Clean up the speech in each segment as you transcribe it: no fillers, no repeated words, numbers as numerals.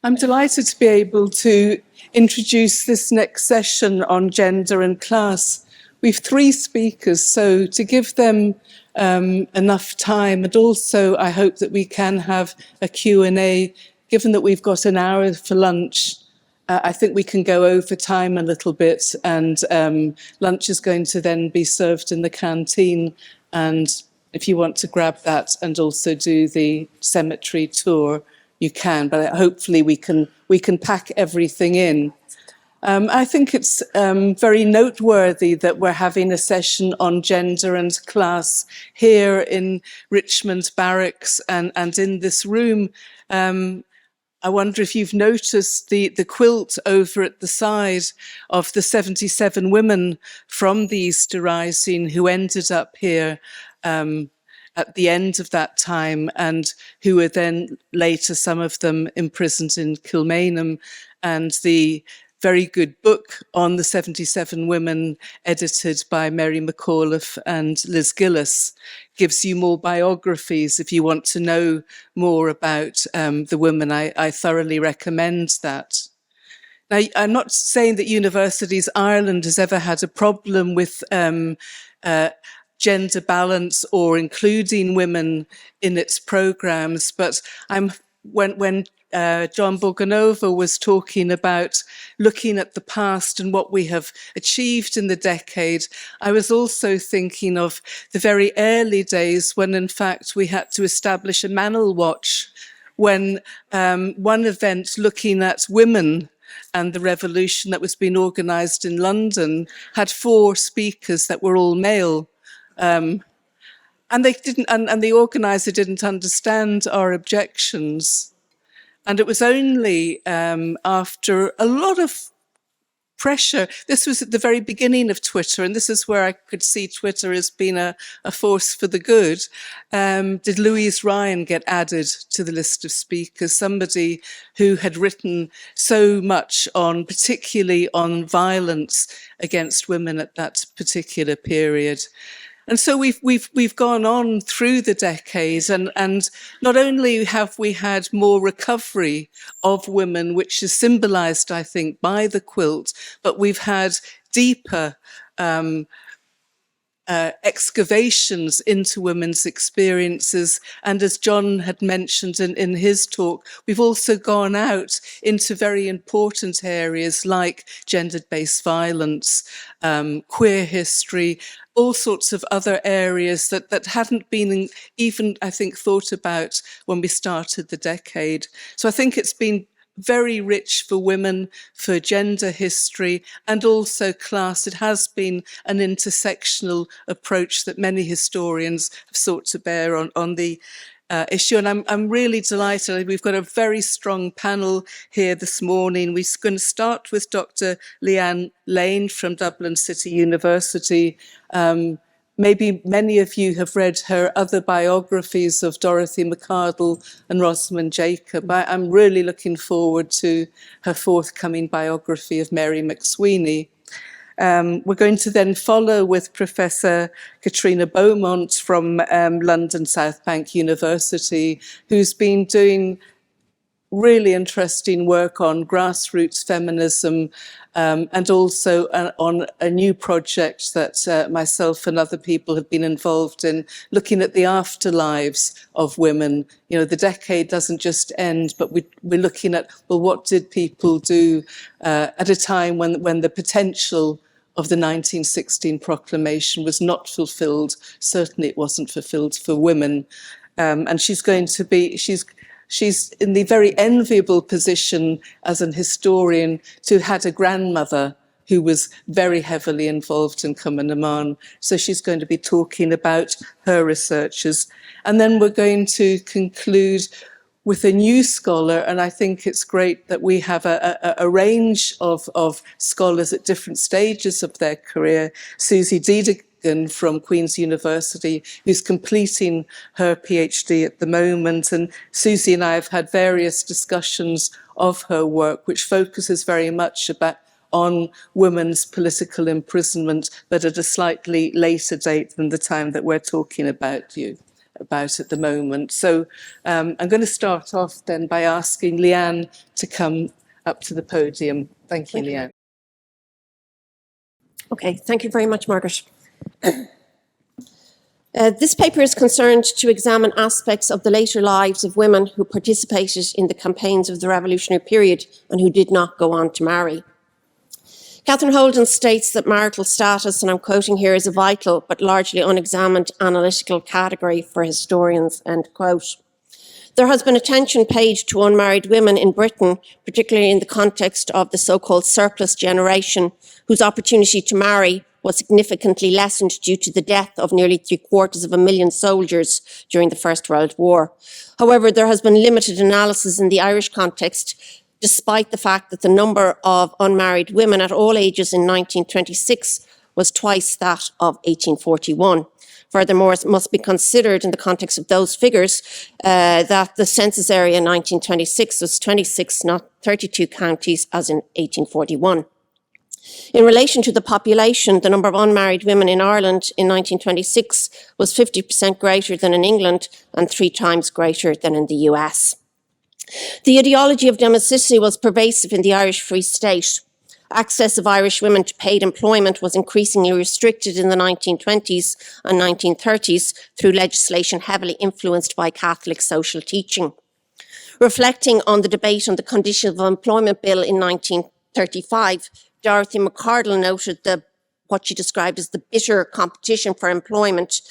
I'm delighted to be able to introduce this next session on gender and class. We've three speakers, so to give them enough time, and also I hope that we can have a Q&A, given that we've got an hour for lunch. I think we can go over time a little bit, and lunch is going to then be served in the canteen, and if you want to grab that and also do the cemetery tour, you can, but hopefully we can pack everything in. I think it's very noteworthy that we're having a session on gender and class here in Richmond Barracks and in this room. I wonder if you've noticed the quilt over at the side of the 77 women from the Easter Rising who ended up here at the end of that time and who were then later, some of them imprisoned in Kilmainham, and the very good book on the 77 women edited by Mary McAuliffe and Liz Gillis gives you more biographies if you want to know more about the women. I thoroughly recommend that. Now, I'm not saying that Universities Ireland has ever had a problem with gender balance or including women in its programs, but when John Borgonova was talking about looking at the past and what we have achieved in the decade, I was also thinking of the very early days when, in fact, we had to establish a Manel Watch, when one event looking at women and the revolution that was being organised in London had 4 speakers that were all male. And they didn't, and the organizer didn't understand our objections. And it was only after a lot of pressure, this was at the very beginning of Twitter, and this is where I could see Twitter as being a force for the good, did Louise Ryan get added to the list of speakers, somebody who had written so much on, particularly on violence against women at that particular period. And so we've gone on through the decades, and not only have we had more recovery of women, which is symbolised, I think, by the quilt, but we've had deeper excavations into women's experiences. And as John had mentioned in his talk, we've also gone out into very important areas like gender-based violence, queer history, all sorts of other areas that hadn't been even, I think, thought about when we started the decade. So I think it's been very rich for women, for gender history, and also class. It has been an intersectional approach that many historians have sought to bear on the issue. And I'm really delighted. We've got a very strong panel here this morning. We're going to start with Dr. Leanne Lane from Dublin City University. Maybe many of you have read her other biographies of Dorothy McArdle and Rosamund Jacob. I'm really looking forward to her forthcoming biography of Mary McSweeney. We're going to then follow with Professor Katrina Beaumont from London South Bank University, who's been doing really interesting work on grassroots feminism, and also on a new project that myself and other people have been involved in, looking at the afterlives of women. You know, the decade doesn't just end, but we're looking at, well, what did people do at a time when the potential of the 1916 proclamation was not fulfilled. Certainly it wasn't fulfilled for women. And she's going to be, she's in the very enviable position as an historian to have had a grandmother who was very heavily involved in Cumann na mBan. So she's going to be talking about her researches. And then we're going to conclude with a new scholar, and I think it's great that we have a range of scholars at different stages of their career. Susie Dedegan from Queen's University, who's completing her PhD at the moment, and Susie and I have had various discussions of her work, which focuses very much on women's political imprisonment, but at a slightly later date than the time that we're talking about about at the moment. So I'm going to start off then by asking Leanne to come up to the podium. Thank you, Leanne. Okay, thank you very much, Margaret. This paper is concerned to examine aspects of the later lives of women who participated in the campaigns of the revolutionary period and who did not go on to marry. Catherine Holden states that marital status, and I'm quoting here, is a vital but largely unexamined analytical category for historians, end quote. There has been attention paid to unmarried women in Britain, particularly in the context of the so-called surplus generation, whose opportunity to marry was significantly lessened due to the death of nearly 750,000 soldiers during the First World War. However, there has been limited analysis in the Irish context, despite the fact that the number of unmarried women at all ages in 1926 was twice that of 1841. Furthermore, it must be considered in the context of those figures that the census area in 1926 was 26, not 32 counties as in 1841. In relation to the population, the number of unmarried women in Ireland in 1926 was 50% greater than in England and 3 times greater than in the US. The ideology of domesticity was pervasive in the Irish Free State. Access of Irish women to paid employment was increasingly restricted in the 1920s and 1930s through legislation heavily influenced by Catholic social teaching. Reflecting on the debate on the Conditions of Employment Bill in 1935, Dorothy McCardle noted what she described as the bitter competition for employment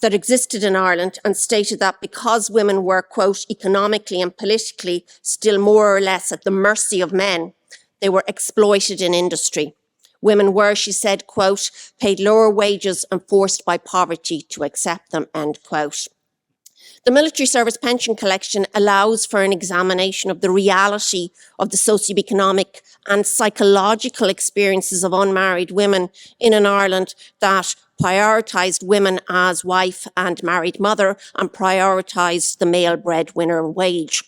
that existed in Ireland, and stated that because women were, quote, economically and politically still more or less at the mercy of men, they were exploited in industry. Women were, she said, quote, paid lower wages and forced by poverty to accept them, end quote. The military service pension collection allows for an examination of the reality of the socioeconomic and psychological experiences of unmarried women in an Ireland that prioritised women as wife and married mother and prioritised the male breadwinner wage.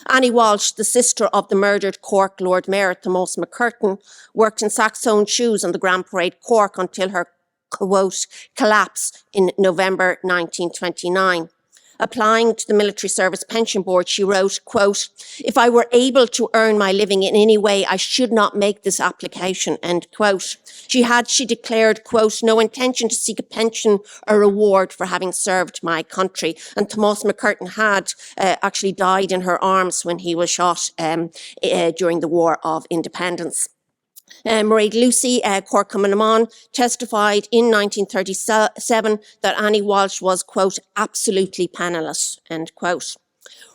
Annie Walsh, the sister of the murdered Cork Lord Mayor Tomás McCurtain, worked in Saxon shoes on the Grand Parade Cork until her, quote, collapse in November 1929. Applying to the Military Service Pension Board, she wrote, quote, if I were able to earn my living in any way, I should not make this application, end quote. She declared, quote, no intention to seek a pension or reward for having served my country. And Tomás McCurtain had actually died in her arms when he was shot during the War of Independence. Mairead Lucy, Cork Cumann testified in 1937 that Annie Walsh was, quote, absolutely penniless, end quote.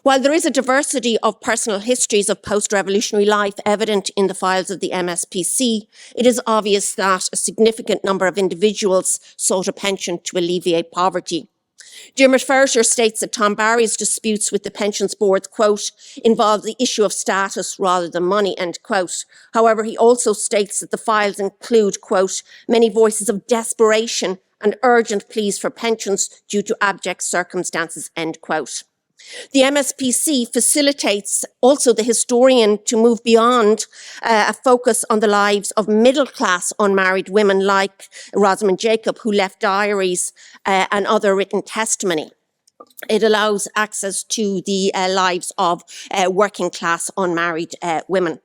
While there is a diversity of personal histories of post-revolutionary life evident in the files of the MSPC, it is obvious that a significant number of individuals sought a pension to alleviate poverty. Dermot Ferriter states that Tom Barry's disputes with the Pensions Board, quote, involve the issue of status rather than money, end quote. However, he also states that the files include, quote, many voices of desperation and urgent pleas for pensions due to abject circumstances, end quote. The MSPC facilitates also the historian to move beyond a focus on the lives of middle-class unmarried women like Rosamond Jacob, who left diaries and other written testimony. It allows access to the lives of working-class unmarried women.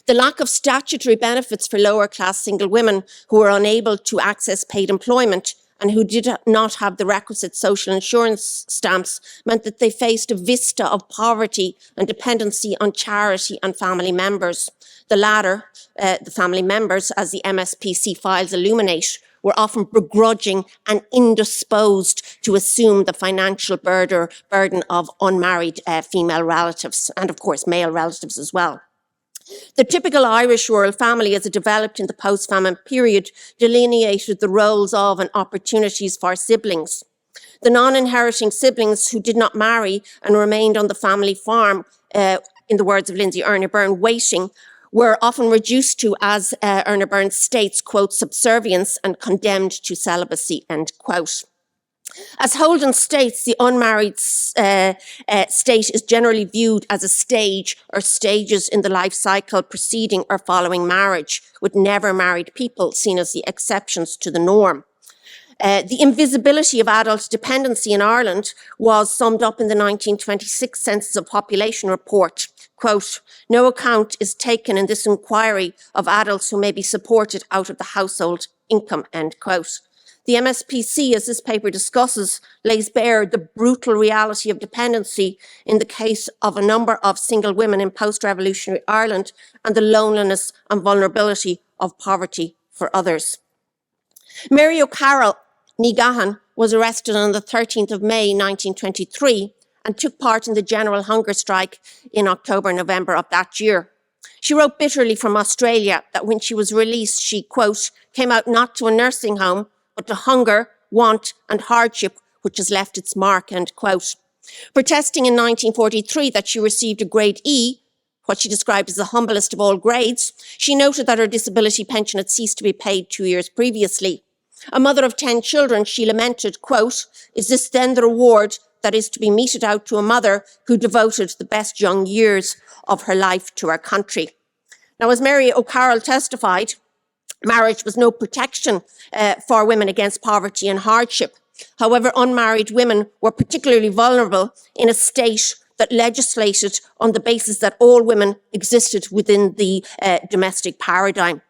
The lack of statutory benefits for lower-class single women who are unable to access paid employment and who did not have the requisite social insurance stamps meant that they faced a vista of poverty and dependency on charity and family members. The latter, the family members, as the MSPC files illuminate, were often begrudging and indisposed to assume the financial burden of unmarried female relatives, and of course male relatives as well. The typical Irish rural family, as it developed in the post-famine period, delineated the roles of and opportunities for siblings. The non-inheriting siblings who did not marry and remained on the family farm, in the words of Lindsay Erna Byrne, waiting, were often reduced to, as Erna Byrne states, quote, subservience and condemned to celibacy, end quote. As Holden states, the unmarried state is generally viewed as a stage or stages in the life cycle preceding or following marriage, with never married people seen as the exceptions to the norm. The invisibility of adult dependency in Ireland was summed up in the 1926 Census of Population report. Quote, "No account is taken in this inquiry of adults who may be supported out of the household income," end quote. The MSPC, as this paper discusses, lays bare the brutal reality of dependency in the case of a number of single women in post-revolutionary Ireland and the loneliness and vulnerability of poverty for others. Mary O'Carroll Nigahan was arrested on the 13th of May 1923 and took part in the general hunger strike in October-November of that year. She wrote bitterly from Australia that when she was released, she, quote, "came out not to a nursing home, but to hunger, want and hardship, which has left its mark," end quote. Protesting in 1943 that she received a grade E, what she described as the humblest of all grades, she noted that her disability pension had ceased to be paid 2 years previously. A mother of 10 children, she lamented, quote, "Is this then the reward that is to be meted out to a mother who devoted the best young years of her life to her country?" Now, as Mary O'Carroll testified, marriage was no protection for women against poverty and hardship. However, unmarried women were particularly vulnerable in a state that legislated on the basis that all women existed within the domestic paradigm.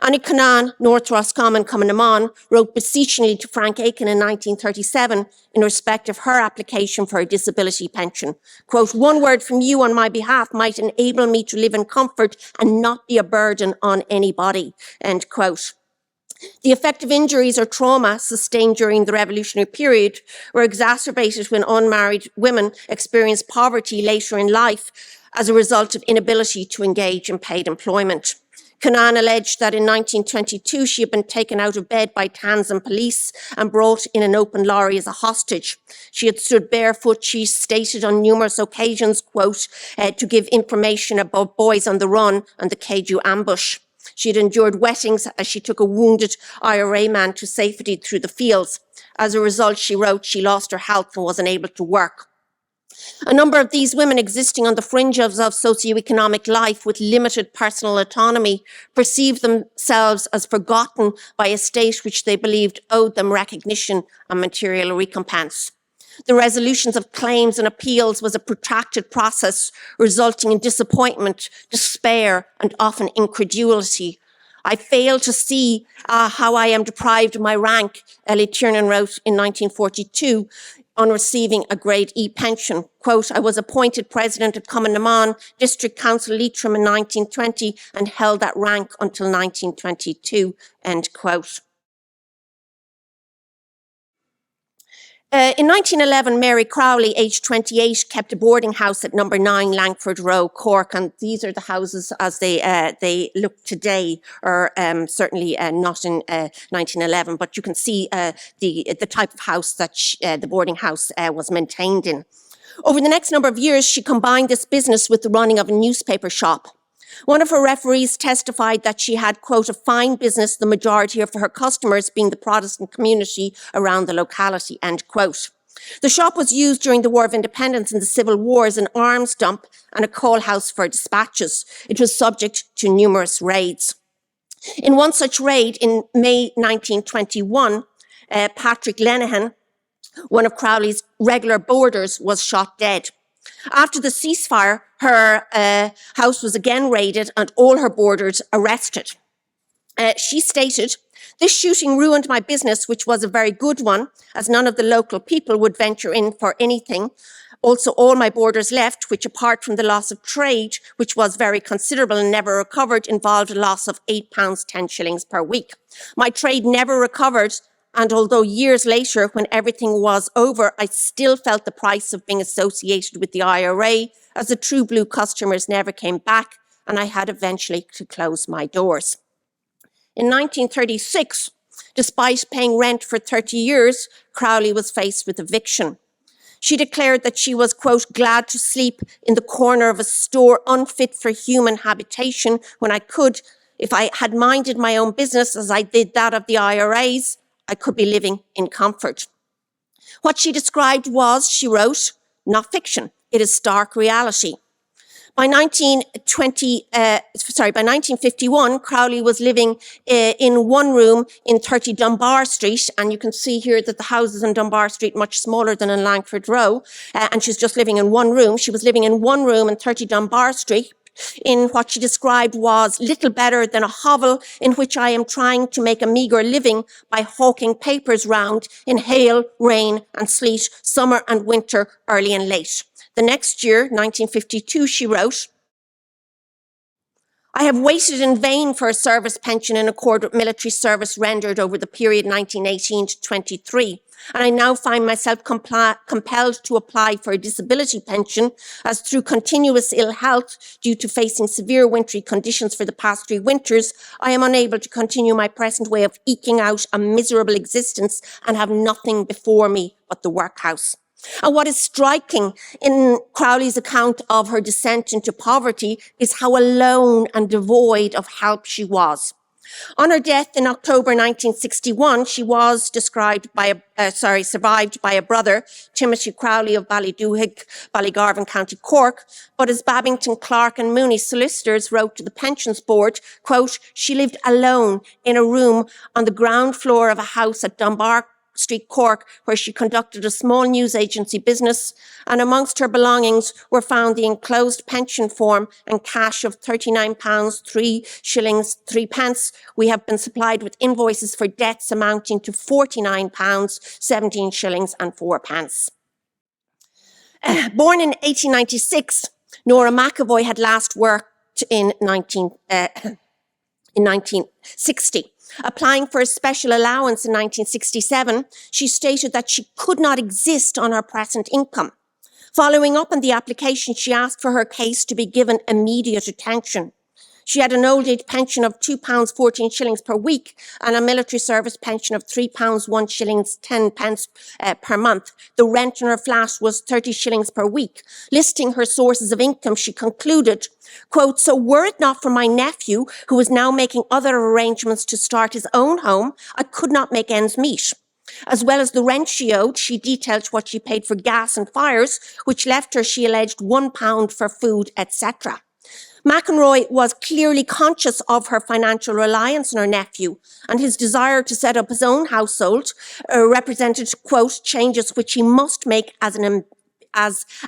Annie Cunnane, North Roscommon, Cumann wrote beseechingly to Frank Aiken in 1937 in respect of her application for a disability pension. Quote, "One word from you on my behalf might enable me to live in comfort and not be a burden on anybody," end quote. The effect of injuries or trauma sustained during the revolutionary period were exacerbated when unmarried women experienced poverty later in life as a result of inability to engage in paid employment. Cunnane alleged that in 1922 she had been taken out of bed by Tanzan police and brought in an open lorry as a hostage. She had stood barefoot, she stated on numerous occasions, quote, to give information about boys on the run and the Keju ambush. She had endured wettings as she took a wounded IRA man to safety through the fields. As a result, she wrote, she lost her health and was unable to work. A number of these women existing on the fringes of socioeconomic life with limited personal autonomy perceived themselves as forgotten by a state which they believed owed them recognition and material recompense. The resolutions of claims and appeals was a protracted process resulting in disappointment, despair, and often incredulity. "I fail to see how I am deprived of my rank," Ellie Tiernan wrote in 1942, on receiving a grade E pension. Quote, "I was appointed president of Cumann District Council Leitrim in 1920 and held that rank until 1922, end quote. In 1911, Mary Crowley, aged 28, kept a boarding house at number 9 Langford Row, Cork, and these are the houses as they look today, or certainly not in 1911, but you can see the type of house that the boarding house was maintained in. Over the next number of years, she combined this business with the running of a newspaper shop. One of her referees testified that she had, quote, "a fine business, the majority of her customers being the Protestant community around the locality," end quote. The shop was used during the War of Independence and the Civil War as an arms dump and a call house for dispatches. It was subject to numerous raids. In one such raid in May 1921, Patrick Lenihan, one of Crowley's regular boarders, was shot dead. After the ceasefire, her house was again raided and all her boarders arrested. She stated, "This shooting ruined my business, which was a very good one, as none of the local people would venture in for anything. Also, all my boarders left, which apart from the loss of trade, which was very considerable and never recovered, involved a loss of £8, 10 shillings per week. My trade never recovered, and although years later, when everything was over, I still felt the price of being associated with the IRA, as the true blue customers never came back, and I had eventually to close my doors." In 1936, despite paying rent for 30 years, Crowley was faced with eviction. She declared that she was, quote, "glad to sleep in the corner of a store unfit for human habitation when I could, if I had minded my own business as I did that of the IRA's, I could be living in comfort." What she described was, she wrote, not fiction, it is stark reality. By 1951, Crowley was living in one room in 30 Dunbar Street, and you can see here that the houses in Dunbar Street much smaller than in Langford Row, and she's just living in one room. She was living in one room in 30 Dunbar Street, in what she described was little better than a hovel in which I am trying to make a meagre living by hawking papers round in hail, rain and sleet, summer and winter, early and late. The next year, 1952, she wrote, I have waited in vain for a service pension in accord with military service rendered over the period 1918 to 23, and I now find myself compelled to apply for a disability pension, as through continuous ill health due to facing severe wintry conditions for the past 3 winters, I am unable to continue my present way of eking out a miserable existence and have nothing before me but the workhouse. And what is striking in Crowley's account of her descent into poverty is how alone and devoid of help she was. On her death in October 1961, she was survived by a brother, Timothy Crowley of Ballyduhig, Ballygarvan, County Cork. But as Babington, Clark and Mooney solicitors wrote to the Pensions Board, quote, she lived alone in a room on the ground floor of a house at Dunbar Street, Cork, where she conducted a small news agency business, and amongst her belongings were found the enclosed pension form and cash of £39, 3 shillings, 3 pence. We have been supplied with invoices for debts amounting to £49, 17 shillings and 4 pence. Born in 1896, Nora McAvoy had last worked in 1960. Applying for a special allowance in 1967, she stated that she could not exist on her present income. Following up on the application, she asked for her case to be given immediate attention. She had an old age pension of £2, 14 shillings per week and a military service pension of £3, 1 shillings, 10 pence per month. The rent in her flat was 30 shillings per week. Listing her sources of income, she concluded, quote, so were it not for my nephew, who is now making other arrangements to start his own home, I could not make ends meet. As well as the rent she owed, she detailed what she paid for gas and fires, which left her, she alleged, £1 for food, etc. McEnroy was clearly conscious of her financial reliance on her nephew, and his desire to set up his own household represented, quote, changes which he must make as an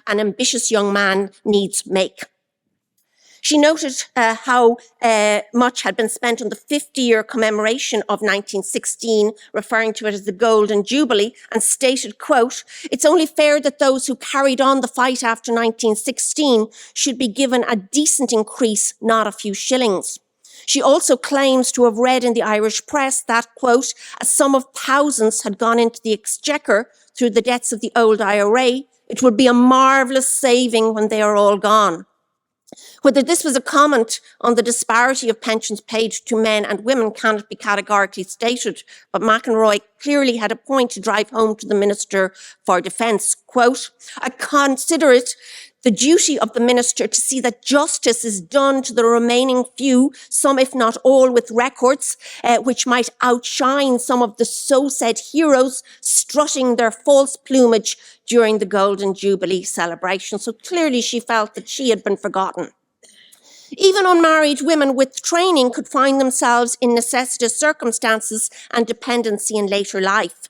ambitious young man needs make. She noted how much had been spent on the 50-year commemoration of 1916, referring to it as the Golden Jubilee, and stated, quote, it's only fair that those who carried on the fight after 1916 should be given a decent increase, not a few shillings. She also claims to have read in the Irish press that, quote, a sum of thousands had gone into the exchequer through the debts of the old IRA. It would be a marvellous saving when they are all gone. Whether this was a comment on the disparity of pensions paid to men and women cannot be categorically stated, but McEnroy clearly had a point to drive home to the Minister for Defence. Quote, I consider it the duty of the Minister to see that justice is done to the remaining few, some if not all with records, which might outshine some of the so-said heroes strutting their false plumage during the Golden Jubilee celebration. So clearly she felt that she had been forgotten. Even unmarried women with training could find themselves in necessitous circumstances and dependency in later life.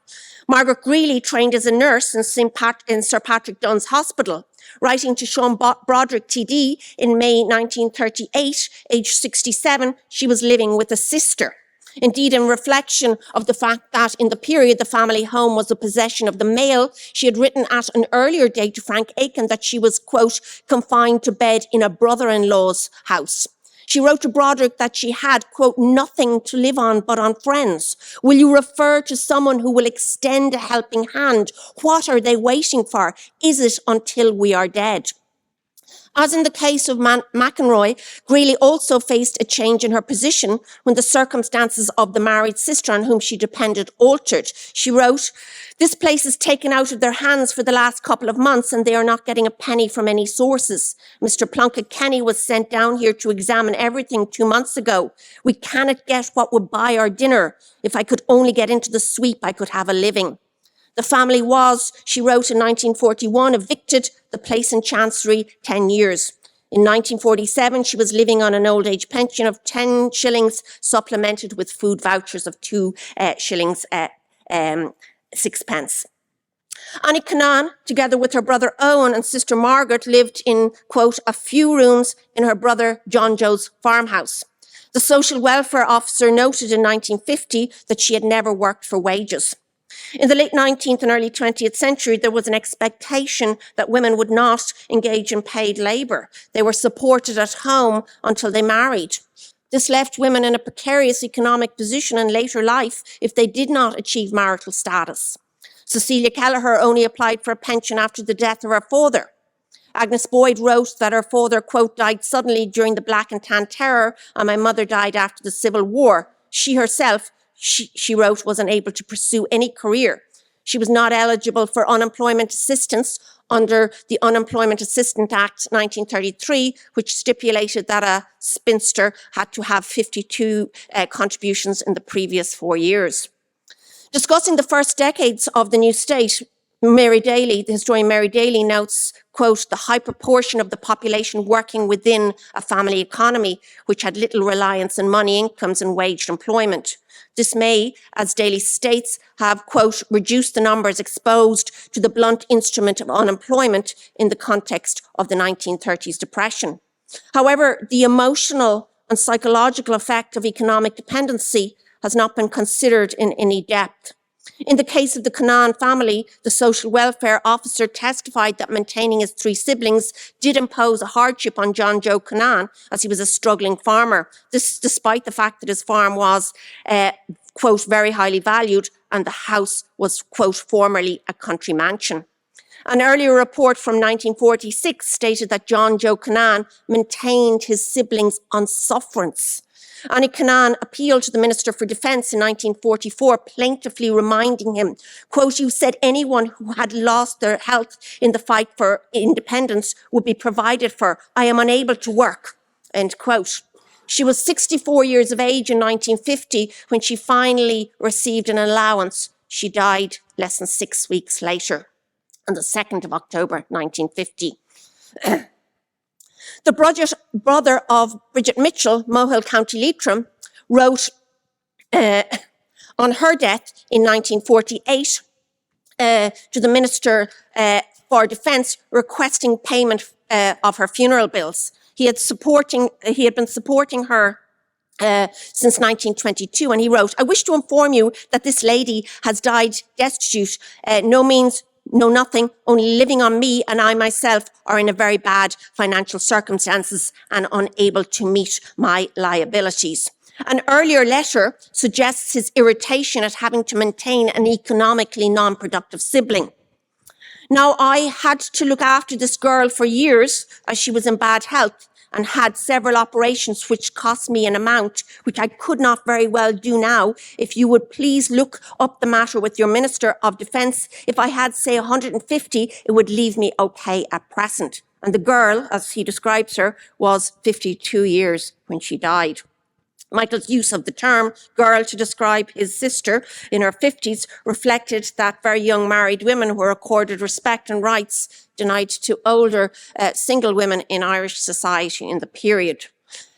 Margaret Greeley trained as a nurse in Sir Patrick Dunn's Hospital. Writing to Sean Broderick TD in May 1938, aged 67, she was living with a sister. Indeed, in reflection of the fact that in the period the family home was the possession of the male, she had written at an earlier date to Frank Aiken that she was, quote, confined to bed in a brother-in-law's house. She wrote to Broderick that she had, quote, nothing to live on but on friends. Will you refer to someone who will extend a helping hand? What are they waiting for? Is it until we are dead? As in the case of McEnroy, Greeley also faced a change in her position when the circumstances of the married sister on whom she depended altered. She wrote, this place is taken out of their hands for the last couple of months and they are not getting a penny from any sources. Mr. Plunkett Kenny was sent down here to examine everything 2 months ago. We cannot get what would buy our dinner. If I could only get into the sweep, I could have a living. The family was, she wrote in 1941, evicted, the place in Chancery 10 years. In 1947, she was living on an old age pension of 10 shillings, supplemented with food vouchers of 2 shillings, 6 pence. Annie Canaan, together with her brother Owen and sister Margaret, lived in, quote, a few rooms in her brother John Joe's farmhouse. The social welfare officer noted in 1950 that she had never worked for wages. In the late 19th and early 20th century, there was an expectation that women would not engage in paid labour. They were supported at home until they married. This left women in a precarious economic position in later life if they did not achieve marital status. Cecilia Kelleher only applied for a pension after the death of her father. Agnes Boyd wrote that her father, quote, died suddenly during the Black and Tan Terror, and my mother died after the Civil War. She herself, she wrote, was unable to pursue any career. She was not eligible for unemployment assistance under the Unemployment Assistance Act 1933, which stipulated that a spinster had to have 52 contributions in the previous 4 years. Discussing the first decades of the new state, the historian Mary Daly notes, quote, the high proportion of the population working within a family economy, which had little reliance on money incomes and waged employment. This may, as Daly states, have, quote, reduced the numbers exposed to the blunt instrument of unemployment in the context of the 1930s depression. However, the emotional and psychological effect of economic dependency has not been considered in any depth. In the case of the Canaan family, the social welfare officer testified that maintaining his 3 siblings did impose a hardship on John Joe Canaan, as he was a struggling farmer. This despite the fact that his farm was, quote, very highly valued and the house was, quote, formerly a country mansion. An earlier report from 1946 stated that John Joe Canaan maintained his siblings on sufferance. Annie Canaan appealed to the Minister for Defence in 1944, plaintively reminding him, quote, you said anyone who had lost their health in the fight for independence would be provided for. I am unable to work, end quote. She was 64 years of age in 1950 when she finally received an allowance. She died less than 6 weeks later, on the 2nd of October, 1950. The brother of Bridget Mitchell, Mohill, County Leitrim, wrote on her death in 1948 to the Minister for Defence requesting payment of her funeral bills. He had been supporting her since 1922, and he wrote, I wish to inform you that this lady has died destitute, no nothing, only living on me, and I myself are in a very bad financial circumstances and unable to meet my liabilities. An earlier letter suggests his irritation at having to maintain an economically non-productive sibling. Now, I had to look after this girl for years as she was in bad health and had several operations which cost me an amount which I could not very well do now. If you would please look up the matter with your Minister of Defence. If I had, say, 150, it would leave me okay at present. And the girl, as he describes her, was 52 years when she died. Michael's use of the term girl to describe his sister in her 50s reflected that very young married women were accorded respect and rights denied to older single women in Irish society in the period.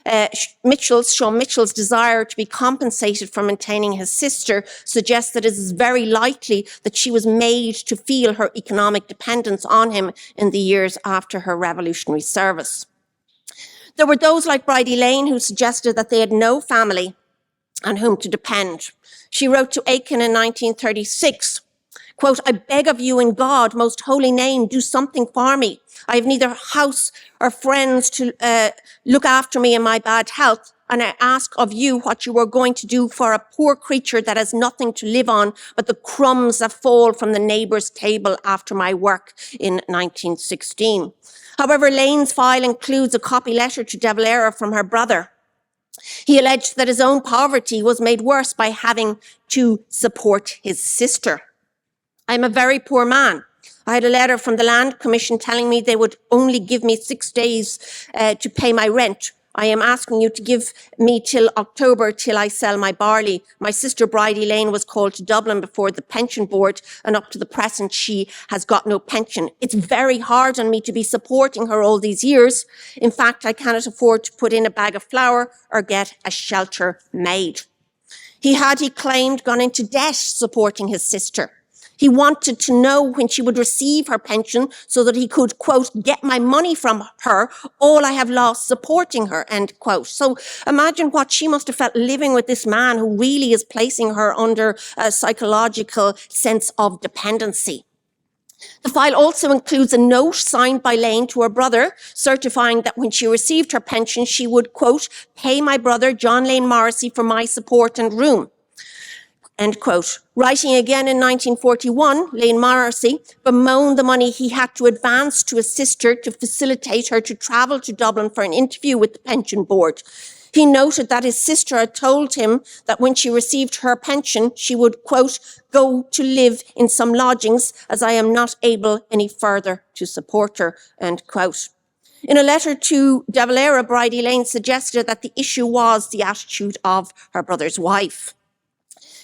Sean Mitchell's desire to be compensated for maintaining his sister suggests that it is very likely that she was made to feel her economic dependence on him in the years after her revolutionary service. There were those like Bridie Lane who suggested that they had no family on whom to depend. She wrote to Aiken in 1936, quote, I beg of you in God, most holy name, do something for me. I have neither house or friends to look after me in my bad health, and I ask of you what you are going to do for a poor creature that has nothing to live on but the crumbs that fall from the neighbour's table after my work in 1916. However, Lane's file includes a copy letter to De Valera from her brother. He alleged that his own poverty was made worse by having to support his sister. I'm a very poor man. I had a letter from the Land Commission telling me they would only give me 6 days to pay my rent. I am asking you to give me till October till I sell my barley. My sister Bridie Lane was called to Dublin before the pension board, and up to the present she has got no pension. It's very hard on me to be supporting her all these years. In fact, I cannot afford to put in a bag of flour or get a shelter made. He claimed, gone into debt supporting his sister. He wanted to know when she would receive her pension so that he could, quote, get my money from her, all I have lost supporting her, end quote. So imagine what she must have felt living with this man who really is placing her under a psychological sense of dependency. The file also includes a note signed by Lane to her brother, certifying that when she received her pension, she would, quote, pay my brother John Lane Morrissey for my support and room. End quote. Writing again in 1941, Lane Morrissey bemoaned the money he had to advance to his sister to facilitate her to travel to Dublin for an interview with the pension board. He noted that his sister had told him that when she received her pension, she would, quote, go to live in some lodgings as I am not able any further to support her, end quote. In a letter to De Valera, Bridie Lane suggested that the issue was the attitude of her brother's wife.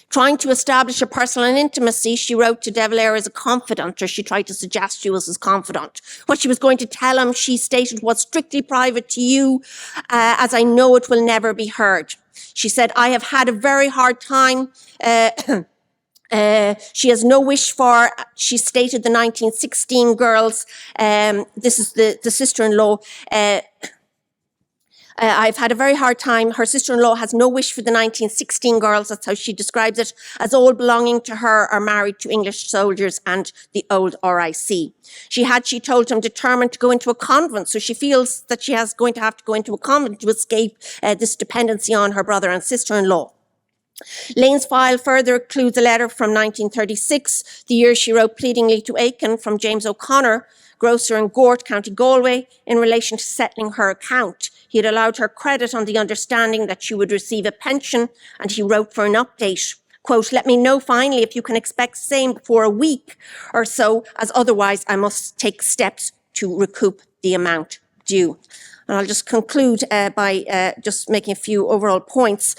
Trying to establish a personal intimacy, she wrote to De Valera as a confidant, or she tried to suggest she was his confidant. What she was going to tell him, she stated, was strictly private to you, as I know it will never be heard. She said, I have had a very hard time. She has no wish for, she stated, the 1916 girls. This is the sister-in-law. I've had a very hard time. Her sister-in-law has no wish for the 1916 girls, that's how she describes it, as all belonging to her are married to English soldiers and the old RIC. She told him, determined to go into a convent, so she feels that she is going to have to go into a convent to escape this dependency on her brother and sister-in-law. Lane's file further includes a letter from 1936, the year she wrote pleadingly to Aiken from James O'Connor, grocer in Gort, County Galway, in relation to settling her account. He had allowed her credit on the understanding that she would receive a pension, and he wrote for an update. Quote, let me know finally if you can expect same before a week or so, as otherwise I must take steps to recoup the amount due. And I'll just conclude by just making a few overall points.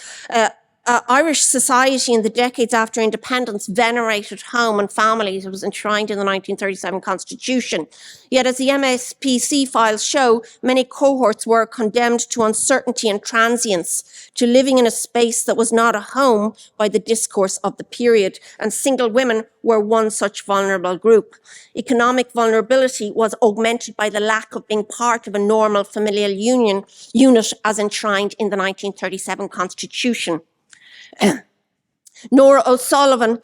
Irish society in the decades after independence venerated home and families. It was enshrined in the 1937 Constitution. Yet, as the MSPC files show, many cohorts were condemned to uncertainty and transience, to living in a space that was not a home by the discourse of the period, and single women were one such vulnerable group. Economic vulnerability was augmented by the lack of being part of a normal familial unit as enshrined in the 1937 Constitution. Nora O'Sullivan,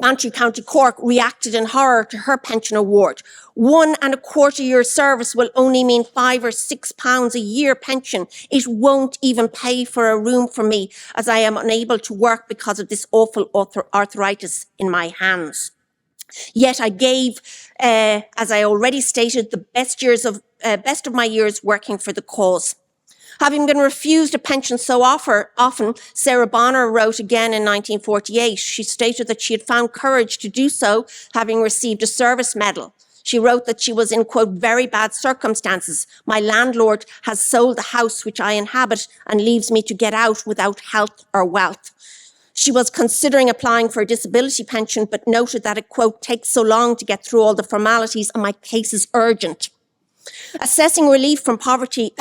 Bantry, County Cork, reacted in horror to her pension award. 1.25 years service will only mean £5 or £6 a year pension. It won't even pay for a room for me, as I am unable to work because of this awful arthritis in my hands. Yet I gave, as I already stated, the best of my years working for the cause. Having been refused a pension so often, Sarah Bonner wrote again in 1948. She stated that she had found courage to do so, having received a service medal. She wrote that she was in, quote, very bad circumstances. My landlord has sold the house which I inhabit and leaves me to get out without health or wealth. She was considering applying for a disability pension, but noted that it, quote, takes so long to get through all the formalities and my case is urgent. Assessing relief from poverty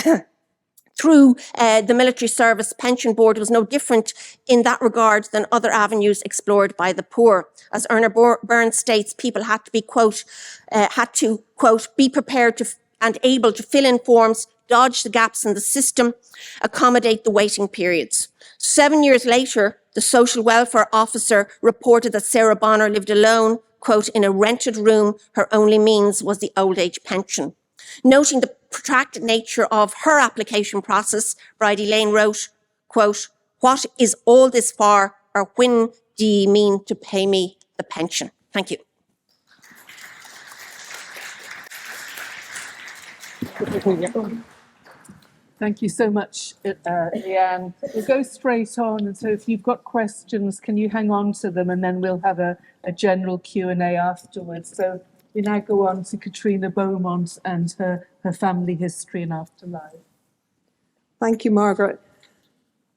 through the Military Service Pension Board was no different in that regard than other avenues explored by the poor. As Erna Burns states, people had to, quote, be prepared to and able to fill in forms, dodge the gaps in the system, accommodate the waiting periods. 7 years later, the social welfare officer reported that Sarah Bonner lived alone, quote, in a rented room. Her only means was the old age pension. Noting the protracted nature of her application process, Bridie Lane wrote, quote, what is all this for, or when do you mean to pay me the pension? Thank you. Thank you so much, Leanne. We'll go straight on, and so if you've got questions, can you hang on to them, and then we'll have a general Q&A afterwards. So We now go on to Katrina Beaumont and her family history and afterlife. Thank you, Margaret.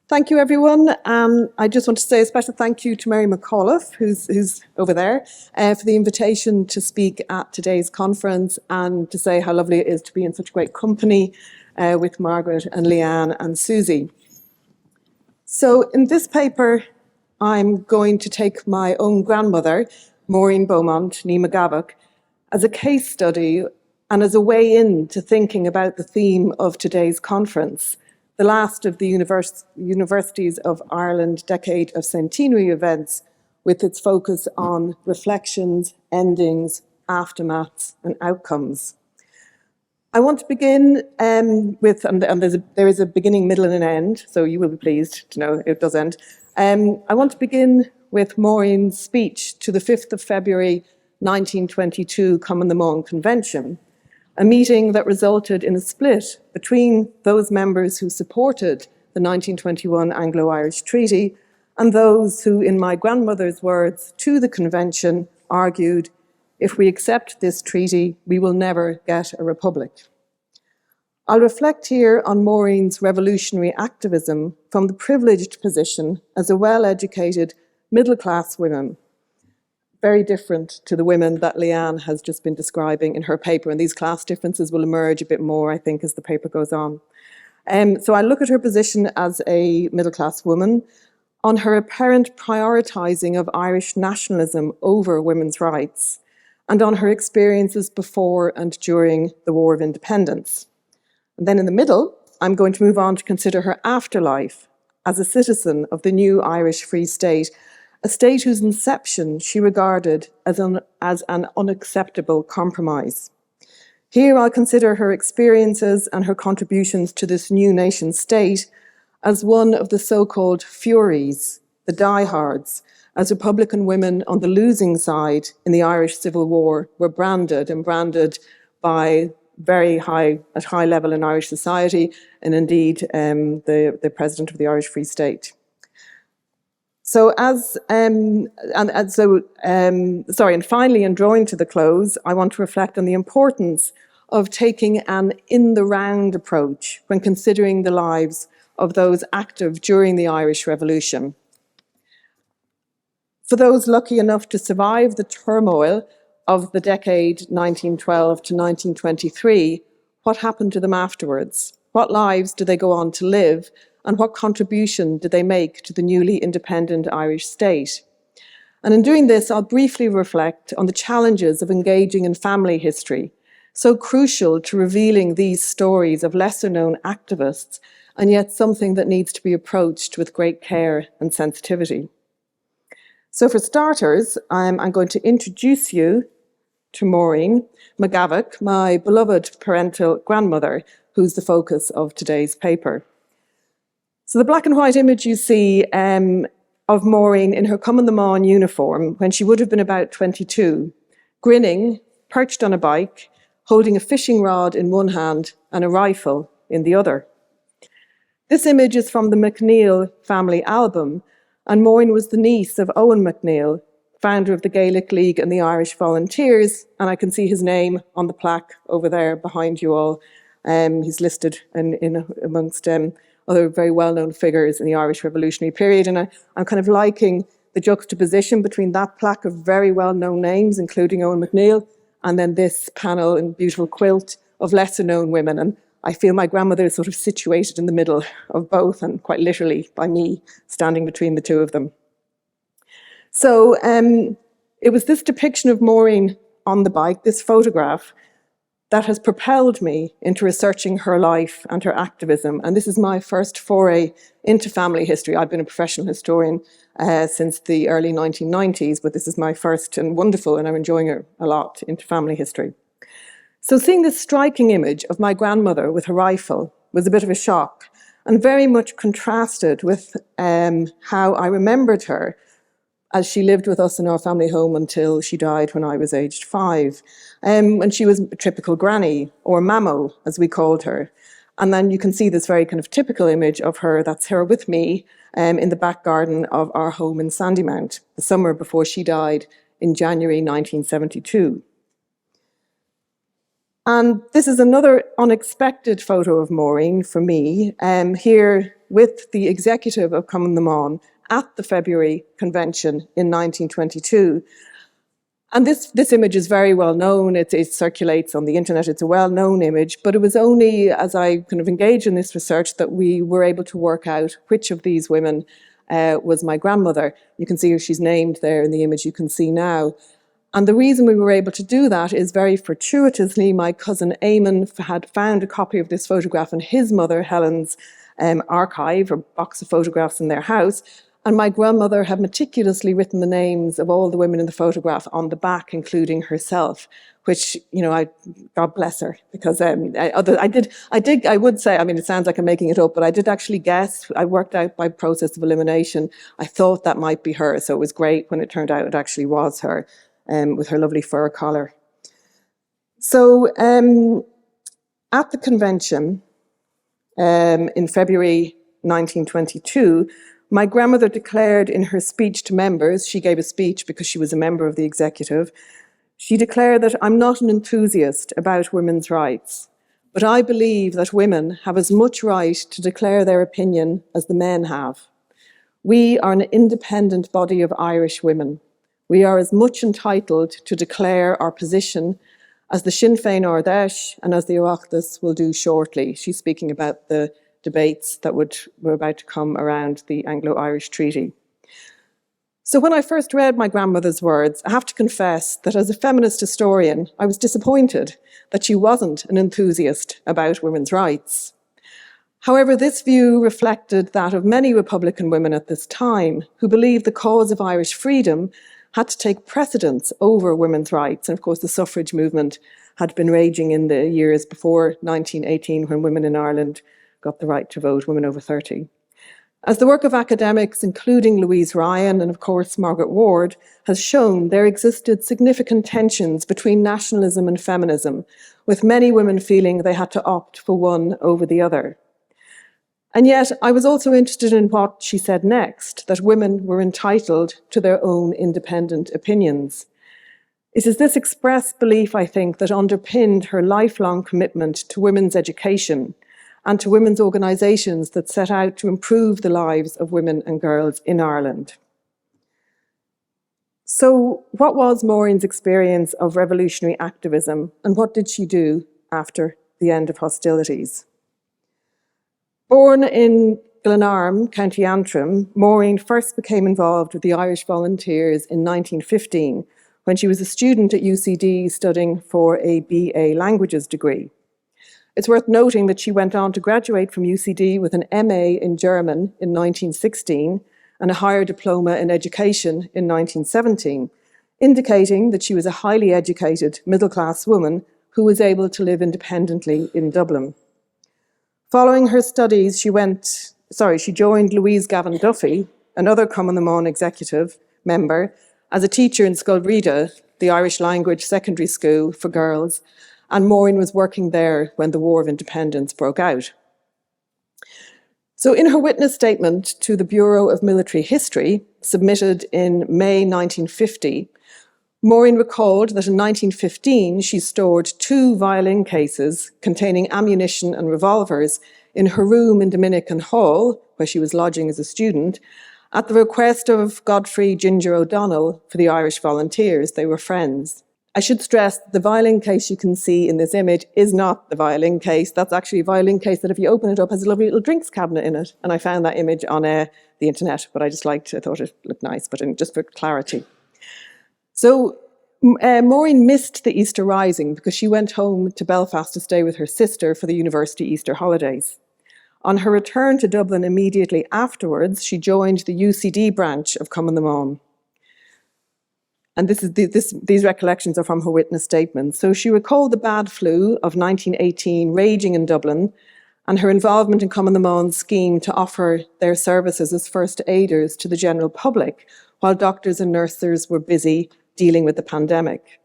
Thank you, everyone. I just want to say a special thank you to Mary McAuliffe, who's over there, for the invitation to speak at today's conference and to say how lovely it is to be in such great company with Margaret and Leanne and Susie. So in this paper, I'm going to take my own grandmother, Maureen Beaumont, ní Magavach, as a case study and as a way into thinking about the theme of today's conference, the last of the Universities of Ireland Decade of Centenary events, with its focus on reflections, endings, aftermaths, and outcomes. I want to begin with, and there is a beginning, middle, and an end, so you will be pleased to know it does end. I want to begin with Maureen's speech to the 5th of February 1922 Cumann na mBan Convention, a meeting that resulted in a split between those members who supported the 1921 Anglo-Irish Treaty and those who, in my grandmother's words to the convention, argued, if we accept this treaty, we will never get a republic. I'll reflect here on Maureen's revolutionary activism from the privileged position as a well-educated, middle-class woman, very different to the women that Leanne has just been describing in her paper, and these class differences will emerge a bit more, I think, as the paper goes on. So I look at her position as a middle-class woman, on her apparent prioritising of Irish nationalism over women's rights, and on her experiences before and during the War of Independence. And then in the middle, I'm going to move on to consider her afterlife as a citizen of the new Irish Free State, a state whose inception she regarded as an unacceptable compromise. Here I'll consider her experiences and her contributions to this new nation state as one of the so-called Furies, the diehards, as Republican women on the losing side in the Irish Civil War were branded by at high level in Irish society, and indeed the President of the Irish Free State. So and finally, in drawing to the close, I want to reflect on the importance of taking an in-the-round approach when considering the lives of those active during the Irish Revolution. For those lucky enough to survive the turmoil of the decade 1912 to 1923, what happened to them afterwards? What lives did they go on to live? And what contribution did they make to the newly independent Irish state? And in doing this, I'll briefly reflect on the challenges of engaging in family history, so crucial to revealing these stories of lesser-known activists, and yet something that needs to be approached with great care and sensitivity. So for starters, I'm going to introduce you to Maureen Magavach, my beloved parental grandmother, who's the focus of today's paper. So the black and white image you see of Maureen in her Cumann na mBan uniform when she would have been about 22, grinning, perched on a bike, holding a fishing rod in one hand and a rifle in the other. This image is from the MacNeill family album, and Maureen was the niece of Owen MacNeill, founder of the Gaelic League and the Irish Volunteers, and I can see his name on the plaque over there behind you all. He's listed in amongst other very well-known figures in the Irish Revolutionary period, and I'm kind of liking the juxtaposition between that plaque of very well-known names, including Owen MacNeill, and then this panel and beautiful quilt of lesser-known women, and I feel my grandmother is sort of situated in the middle of both, and quite literally by me standing between the two of them. So it was this depiction of Maureen on the bike, this photograph, that has propelled me into researching her life and her activism. And this is my first foray into family history. I've been a professional historian since the early 1990s, but this is my first and wonderful, and I'm enjoying it a lot, into family history. So seeing this striking image of my grandmother with her rifle was a bit of a shock, and very much contrasted with how I remembered her as she lived with us in our family home until she died when I was aged 5. When she was a typical granny, or mammo, as we called her. And then you can see this very kind of typical image of her, that's her with me, in the back garden of our home in Sandymount, the summer before she died in January 1972. And this is another unexpected photo of Maureen for me, here with the executive of Cumann na mBan at the February convention in 1922. And this image is very well known. It circulates on the internet. It's a well-known image, but it was only as I kind of engaged in this research that we were able to work out which of these women was my grandmother. You can see her, she's named there in the image you can see now. And the reason we were able to do that is very fortuitously, my cousin Eamon had found a copy of this photograph in his mother Helen's archive or box of photographs in their house. And my grandmother had meticulously written the names of all the women in the photograph on the back, including herself, which, you know, God bless her, because I would say, I mean, it sounds like I'm making it up, but I did actually guess. I worked out by process of elimination. I thought that might be her. So it was great when it turned out it actually was her, with her lovely fur collar. So at the convention in February 1922, my grandmother declared in her speech to members, she gave a speech because she was a member of the executive, she declared that I'm not an enthusiast about women's rights, but I believe that women have as much right to declare their opinion as the men have. We are an independent body of Irish women. We are as much entitled to declare our position as the Sinn Féin Ard Fheis and as the Oireachtas will do shortly. She's speaking about the debates that were about to come around the Anglo-Irish Treaty. So when I first read my grandmother's words, I have to confess that as a feminist historian, I was disappointed that she wasn't an enthusiast about women's rights. However, this view reflected that of many Republican women at this time who believed the cause of Irish freedom had to take precedence over women's rights. And of course, the suffrage movement had been raging in the years before 1918 when women in Ireland got the right to vote, women over 30. As the work of academics, including Louise Ryan and of course Margaret Ward, has shown, there existed significant tensions between nationalism and feminism, with many women feeling they had to opt for one over the other. And yet I was also interested in what she said next, that women were entitled to their own independent opinions. It is this expressed belief, I think, that underpinned her lifelong commitment to women's education and to women's organisations that set out to improve the lives of women and girls in Ireland. So what was Maureen's experience of revolutionary activism, and what did she do after the end of hostilities? Born in Glenarm, County Antrim, Maureen first became involved with the Irish Volunteers in 1915, when she was a student at UCD studying for a BA Languages degree. It's worth noting that she went on to graduate from UCD with an MA in German in 1916 and a higher diploma in education in 1917, indicating that she was a highly educated middle-class woman who was able to live independently in Dublin. Following her studies, she joined Louise Gavin Duffy, another Cumann na mBan executive member, as a teacher in Scolrida, the Irish language secondary school for girls, and Maureen was working there when the War of Independence broke out. So in her witness statement to the Bureau of Military History, submitted in May 1950, Maureen recalled that in 1915 she stored 2 violin cases containing ammunition and revolvers in her room in Dominican Hall, where she was lodging as a student, at the request of Godfrey Ginger O'Donnell for the Irish Volunteers. They were friends. I should stress that the violin case you can see in this image is not the violin case. That's actually a violin case that if you open it up has a lovely little drinks cabinet in it. And I found that image on the internet, but I thought it looked nice, but just for clarity. So Maureen missed the Easter Rising because she went home to Belfast to stay with her sister for the university Easter holidays. On her return to Dublin immediately afterwards, she joined the UCD branch of Cumann na mBan. And these recollections are from her witness statement. So she recalled the bad flu of 1918 raging in Dublin and her involvement in Cumann na mBan's scheme to offer their services as first aiders to the general public while doctors and nurses were busy dealing with the pandemic.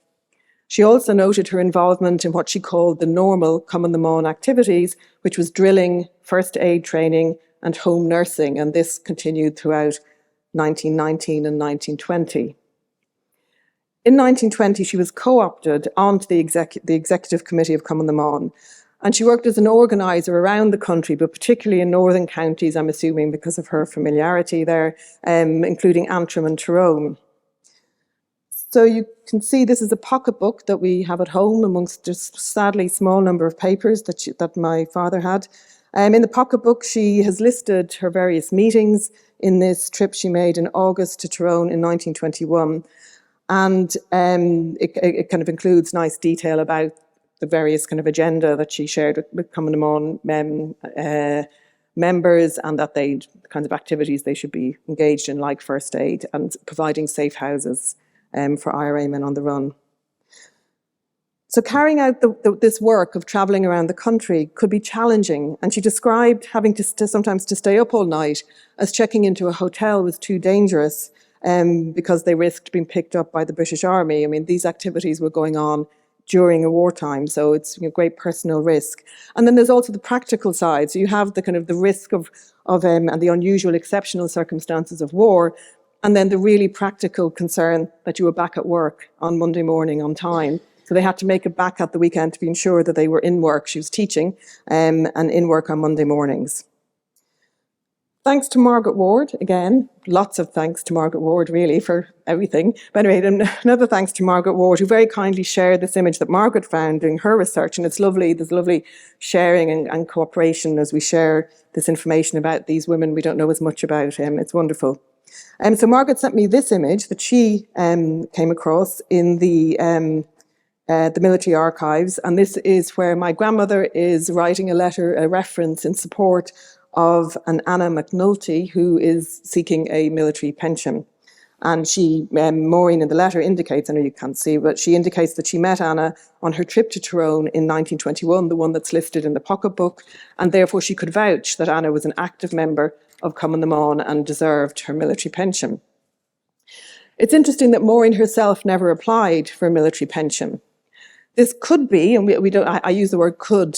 She also noted her involvement in what she called the normal Cumann na mBan activities, which was drilling, first aid training and home nursing, and this continued throughout 1919 and 1920. In 1920, she was co-opted onto the Executive Committee of Cumann na mBan, and she worked as an organiser around the country, but particularly in northern counties, I'm assuming because of her familiarity there, including Antrim and Tyrone. So you can see this is a pocketbook that we have at home amongst just sadly small number of papers that my father had. In the pocketbook, she has listed her various meetings in this trip she made in August to Tyrone in 1921. And it kind of includes nice detail about the various kind of agenda that she shared with Cumann na mBan members, and that the kinds of activities they should be engaged in, like first aid and providing safe houses for IRA men on the run. So carrying out this work of travelling around the country could be challenging, and she described having to sometimes to stay up all night, as checking into a hotel was too dangerous because they risked being picked up by the British Army. I mean, these activities were going on during a wartime, so it's a great personal risk. And then there's also the practical side. So you have the kind of the risk of and the unusual, exceptional circumstances of war, and then the really practical concern that you were back at work on Monday morning on time. So they had to make it back at the weekend to be ensured that they were in work. She was teaching and in work on Monday mornings. Thanks to Margaret Ward, again, lots of thanks to Margaret Ward really for everything. But anyway, another thanks to Margaret Ward, who very kindly shared this image that Margaret found doing her research. And it's lovely, there's lovely sharing and cooperation as we share this information about these women we don't know as much about. It's wonderful. So Margaret sent me this image that she came across in the military archives, and this is where my grandmother is writing a reference in support of an Anna McNulty who is seeking a military pension. And she, Maureen in the letter indicates, I know you can't see, but she indicates that she met Anna on her trip to Tyrone in 1921, the one that's listed in the pocketbook, and therefore she could vouch that Anna was an active member of Cumann na mBan and deserved her military pension. It's interesting that Maureen herself never applied for a military pension. This could be, and I use the word could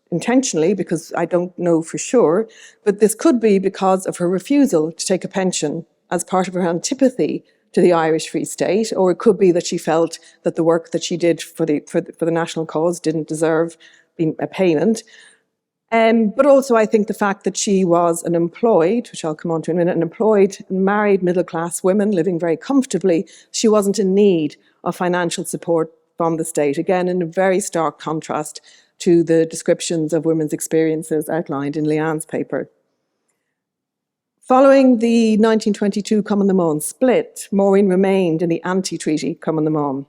intentionally because I don't know for sure, but this could be because of her refusal to take a pension as part of her antipathy to the Irish Free State, or it could be that she felt that the work that she did for the national cause didn't deserve a payment. But also I think the fact that she was an employed, which I'll come on to in a minute, an employed, married middle-class woman living very comfortably, she wasn't in need of financial support from the state, again in a very stark contrast to the descriptions of women's experiences outlined in Leanne's paper. Following the 1922 Cumann na mBan split, Maureen remained in the anti-treaty Cumann na mBan.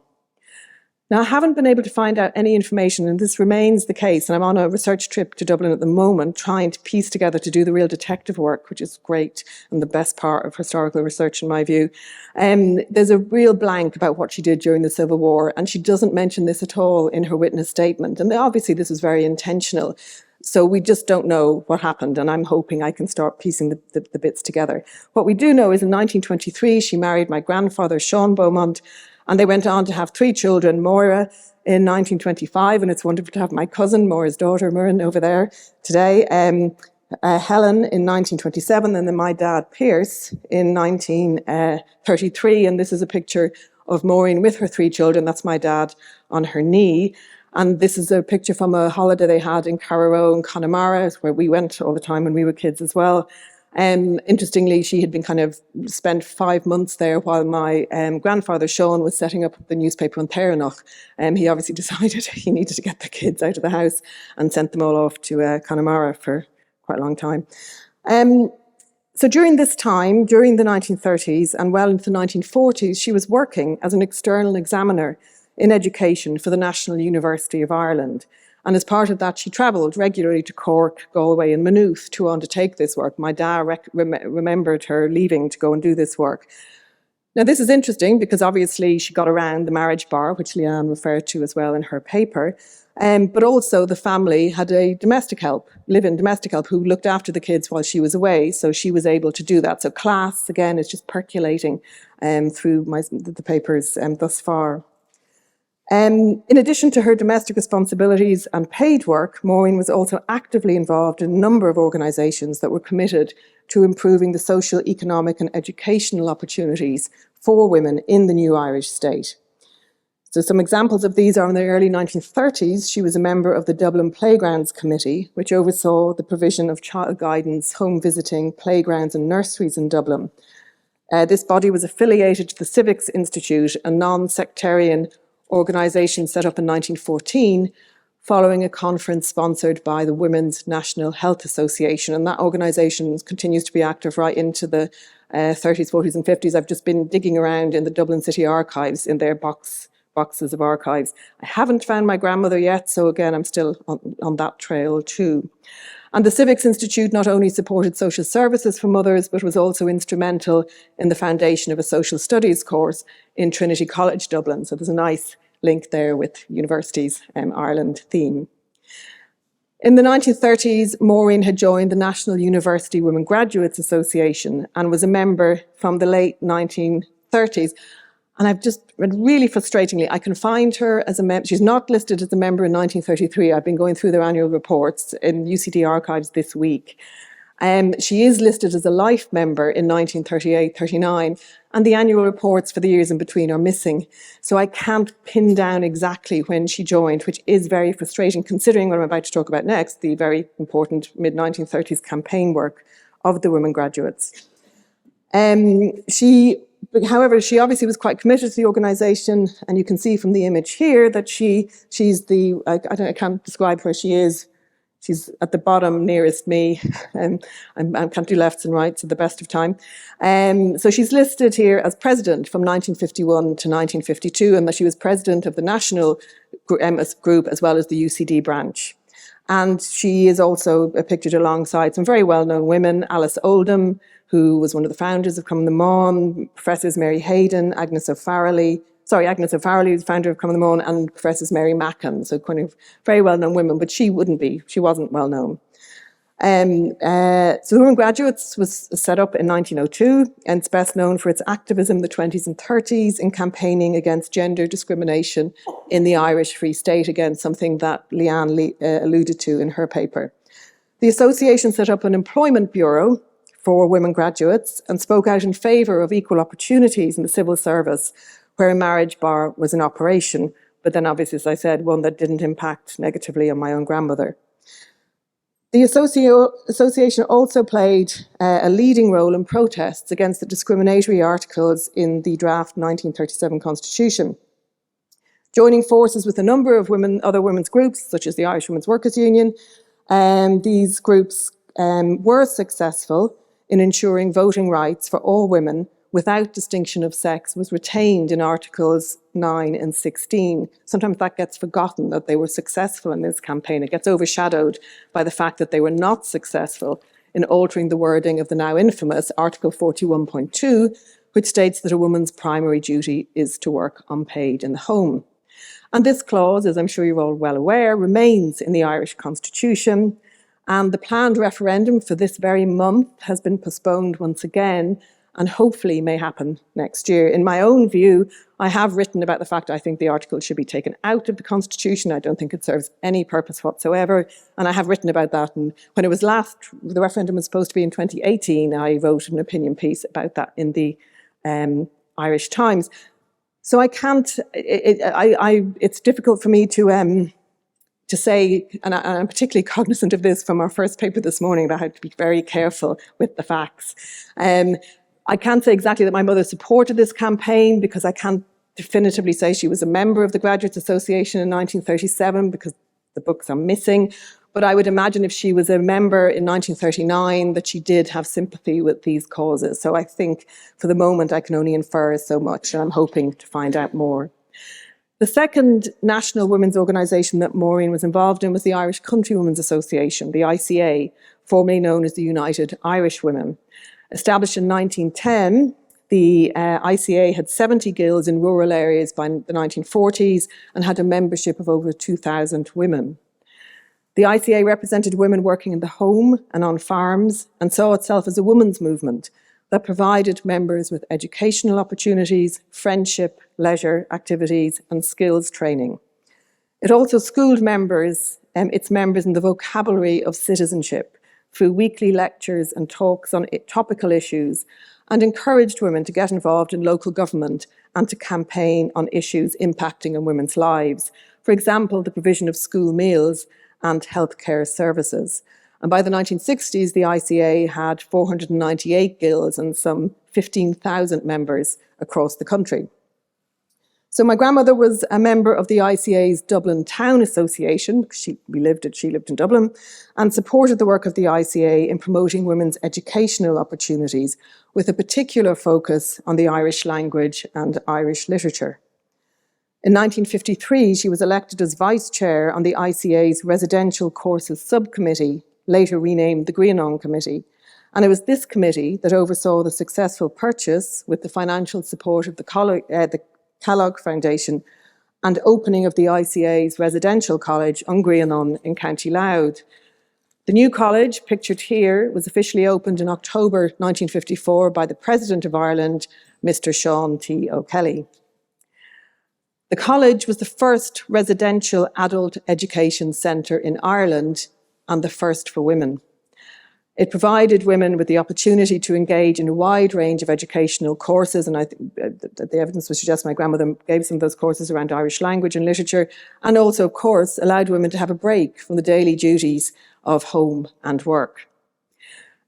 Now, I haven't been able to find out any information, and this remains the case, and I'm on a research trip to Dublin at the moment, trying to piece together to do the real detective work, which is great and the best part of historical research in my view. There's a real blank about what she did during the Civil War, and she doesn't mention this at all in her witness statement. And obviously this was very intentional. So we just don't know what happened, and I'm hoping I can start piecing the bits together. What we do know is in 1923, she married my grandfather, Sean Beaumont, and they went on to have 3 children, Moira in 1925, and it's wonderful to have my cousin, Moira's daughter, Muireann, over there today, Helen in 1927, and then my dad, Pierce, in 1933, and this is a picture of Maureen with her 3 children. That's my dad on her knee. And this is a picture from a holiday they had in Carraroe and Connemara, where we went all the time when we were kids as well. Interestingly, she had been kind of spent 5 months there while my grandfather, Sean, was setting up the newspaper on Theranach. He obviously decided he needed to get the kids out of the house and sent them all off to Connemara for quite a long time. So during this time, during the 1930s and well into the 1940s, she was working as an external examiner in education for the National University of Ireland. And as part of that, she travelled regularly to Cork, Galway and Maynooth to undertake this work. My dad remembered her leaving to go and do this work. Now, this is interesting because obviously she got around the marriage bar, which Leanne referred to as well in her paper. But also the family had a domestic help, live-in domestic help, who looked after the kids while she was away. So she was able to do that. So class, again, is just percolating through the papers thus far. In addition to her domestic responsibilities and paid work, Maureen was also actively involved in a number of organisations that were committed to improving the social, economic and educational opportunities for women in the new Irish state. So some examples of these are in the early 1930s, she was a member of the Dublin Playgrounds Committee, which oversaw the provision of child guidance, home visiting, playgrounds and nurseries in Dublin. This body was affiliated to the Civics Institute, a non-sectarian organisation set up in 1914, following a conference sponsored by the Women's National Health Association. And that organisation continues to be active right into the 30s, 40s and 50s. I've just been digging around in the Dublin City Archives in their boxes of archives. I haven't found my grandmother yet, so again, I'm still on that trail too. And the Civics Institute not only supported social services for mothers, but was also instrumental in the foundation of a social studies course in Trinity College Dublin. So there's a nice link there with Universities Ireland theme. In the 1930s, Maureen had joined the National University Women Graduates Association and was a member from the late 1930s. And I've just read really frustratingly, I can find her as a member. She's not listed as a member in 1933. I've been going through their annual reports in UCD archives this week. She is listed as a life member in 1938-39, and the annual reports for the years in between are missing. So I can't pin down exactly when she joined, which is very frustrating considering what I'm about to talk about next, the very important mid-1930s campaign work of the women graduates. However, she obviously was quite committed to the organisation, and you can see from the image here that she's the, I can't describe where she is. She's at the bottom nearest me. I can't do lefts and rights at the best of time. So she's listed here as president from 1951 to 1952, and that she was president of the national group as well as the UCD branch. And she is also pictured alongside some very well-known women, Alice Oldham, who was one of the founders of Come the Mon, Professors Mary Hayden, Agnes O'Farrelly, who's the founder of Come the Mon, and Professors Mary Mackin, so kind of very well-known women, but she wasn't well-known. So the Women Graduates was set up in 1902, and it's best known for its activism in the 20s and 30s in campaigning against gender discrimination in the Irish Free State, again, something that Leanne alluded to in her paper. The association set up an employment bureau for women graduates and spoke out in favour of equal opportunities in the civil service, where a marriage bar was in operation, but then obviously, as I said, one that didn't impact negatively on my own grandmother. The association also played a leading role in protests against the discriminatory articles in the draft 1937 Constitution. Joining forces with a number of other women's groups, such as the Irish Women's Workers' Union, these groups were successful in ensuring voting rights for all women without distinction of sex was retained in Articles 9 and 16. Sometimes that gets forgotten, that they were successful in this campaign. It gets overshadowed by the fact that they were not successful in altering the wording of the now infamous Article 41.2, which states that a woman's primary duty is to work unpaid in the home. And this clause, as I'm sure you're all well aware, remains in the Irish Constitution, and the planned referendum for this very month has been postponed once again, and hopefully may happen next year. In my own view, I have written about the fact I think the article should be taken out of the Constitution. I don't think it serves any purpose whatsoever. And I have written about that. And when it was the referendum was supposed to be in 2018, I wrote an opinion piece about that in the Irish Times. So I can't, it's difficult for me to say, and I'm particularly cognizant of this from our first paper this morning, that I had to be very careful with the facts. I can't say exactly that my mother supported this campaign because I can't definitively say she was a member of the Graduates Association in 1937 because the books are missing. But I would imagine if she was a member in 1939 that she did have sympathy with these causes. So I think for the moment I can only infer so much, and I'm hoping to find out more. The second national women's organisation that Maureen was involved in was the Irish Countrywomen's Association, the ICA, formerly known as the United Irish Women. Established in 1910, the ICA had 70 guilds in rural areas by the 1940s and had a membership of over 2,000 women. The ICA represented women working in the home and on farms and saw itself as a women's movement that provided members with educational opportunities, friendship, leisure activities and skills training. It also schooled its members in the vocabulary of citizenship through weekly lectures and talks on topical issues, and encouraged women to get involved in local government and to campaign on issues impacting on women's lives. For example, the provision of school meals and healthcare services. And by the 1960s, the ICA had 498 guilds and some 15,000 members across the country. So my grandmother was a member of the ICA's Dublin Town Association, because she lived in Dublin, and supported the work of the ICA in promoting women's educational opportunities, with a particular focus on the Irish language and Irish literature. In 1953, she was elected as vice chair on the ICA's Residential Courses Subcommittee, later renamed the Griannon Committee. And it was this committee that oversaw the successful purchase, with the financial support of the Kellogg Foundation, and opening of the ICA's residential college, Griannon, in County Louth. The new college, pictured here, was officially opened in October 1954 by the President of Ireland, Mr. Sean T. O'Kelly. The college was the first residential adult education centre in Ireland and the first for women. It provided women with the opportunity to engage in a wide range of educational courses, and I think the evidence would suggest my grandmother gave some of those courses around Irish language and literature, and also, of course, allowed women to have a break from the daily duties of home and work.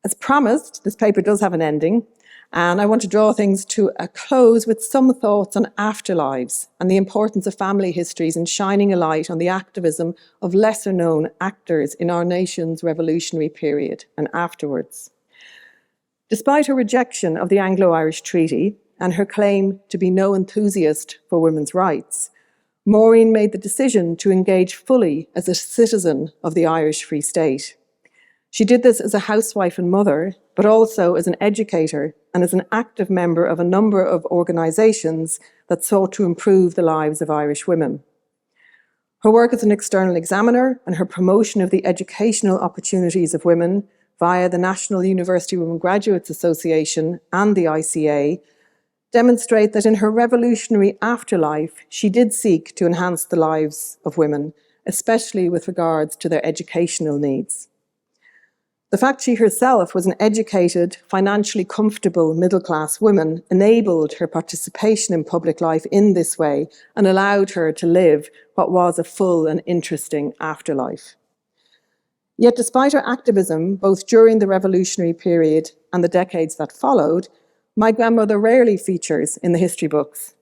As promised, this paper does have an ending, and I want to draw things to a close with some thoughts on afterlives and the importance of family histories and shining a light on the activism of lesser-known actors in our nation's revolutionary period and afterwards. Despite her rejection of the Anglo-Irish Treaty and her claim to be no enthusiast for women's rights, Maureen made the decision to engage fully as a citizen of the Irish Free State. She did this as a housewife and mother, but also as an educator and as an active member of a number of organisations that sought to improve the lives of Irish women. Her work as an external examiner and her promotion of the educational opportunities of women via the National University Women Graduates Association and the ICA demonstrate that in her revolutionary afterlife, she did seek to enhance the lives of women, especially with regards to their educational needs. The fact she herself was an educated, financially comfortable middle-class woman enabled her participation in public life in this way and allowed her to live what was a full and interesting afterlife. Yet despite her activism, both during the revolutionary period and the decades that followed, my grandmother rarely features in the history books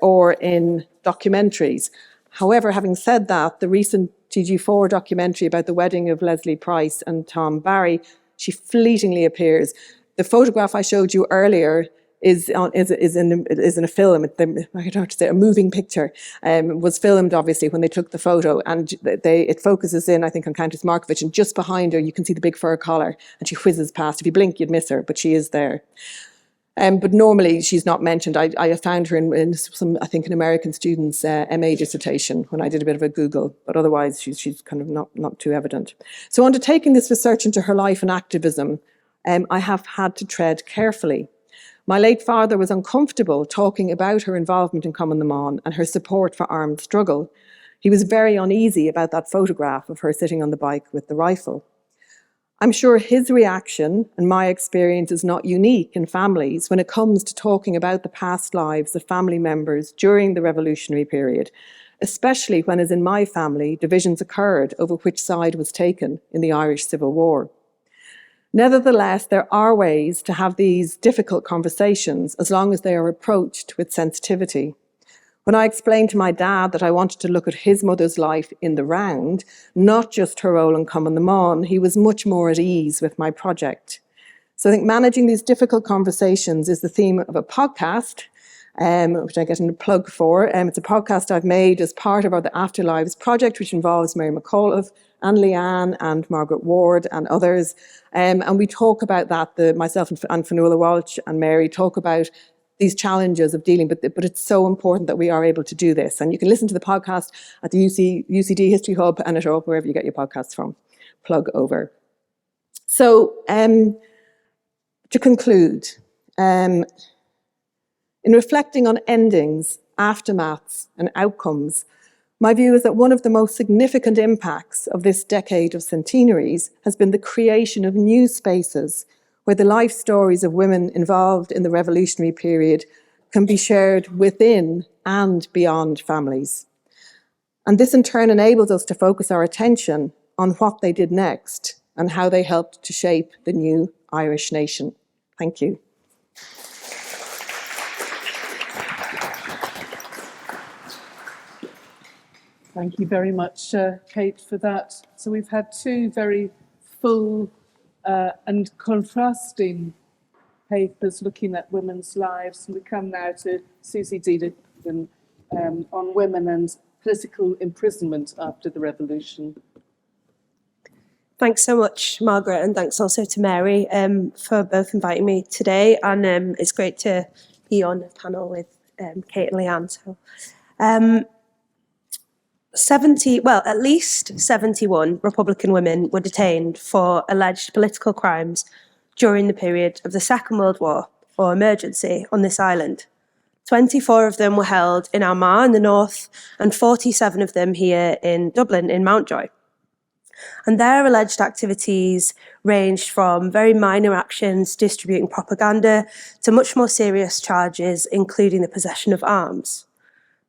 or in documentaries. However, having said that, the recent TG4 documentary about the wedding of Leslie Price and Tom Barry, she fleetingly appears. The photograph I showed you earlier is in a film. I don't know how to say, a moving picture. Was filmed obviously when they took the photo, and it focuses in, I think, on Countess Markievicz, and just behind her you can see the big fur collar, and she whizzes past. If you blink, you'd miss her, but she is there. But normally she's not mentioned. I found her in some, I think, an American student's MA dissertation when I did a bit of a Google, but otherwise she's kind of not too evident. So undertaking this research into her life and activism, I have had to tread carefully. My late father was uncomfortable talking about her involvement in Cumann na mBan and her support for armed struggle. He was very uneasy about that photograph of her sitting on the bike with the rifle. I'm sure his reaction and my experience is not unique in families when it comes to talking about the past lives of family members during the revolutionary period, especially when, as in my family, divisions occurred over which side was taken in the Irish Civil War. Nevertheless, there are ways to have these difficult conversations as long as they are approached with sensitivity. When I explained to my dad that I wanted to look at his mother's life in the round, not just her role in Cumann na mBan, he was much more at ease with my project. So I think managing these difficult conversations is the theme of a podcast, which I get a plug for. It's a podcast I've made as part of the Afterlives project, which involves Mary McAuliffe and Leanne and Margaret Ward and others. And we talk about that, myself and Fionnuala Walsh and Mary talk about these challenges of dealing, but it's so important that we are able to do this. And you can listen to the podcast at the UCD History Hub and at wherever you get your podcasts from. Plug over. So to conclude, in reflecting on endings, aftermaths and outcomes, my view is that one of the most significant impacts of this decade of centenaries has been the creation of new spaces where the life stories of women involved in the revolutionary period can be shared within and beyond families. And this in turn enables us to focus our attention on what they did next and how they helped to shape the new Irish nation. Thank you. Thank you very much, Kate, for that. So we've had two very full and contrasting papers looking at women's lives. And we come now to Susie Deedon on women and political imprisonment after the revolution. Thanks so much, Margaret, and thanks also to Mary for both inviting me today. And it's great to be on a panel with Kate and Leanne. So, at least 71 Republican women were detained for alleged political crimes during the period of the Second World War or emergency on this island. 24 of them were held in Armagh in the north and 47 of them here in Dublin in Mountjoy. And their alleged activities ranged from very minor actions distributing propaganda to much more serious charges, including the possession of arms.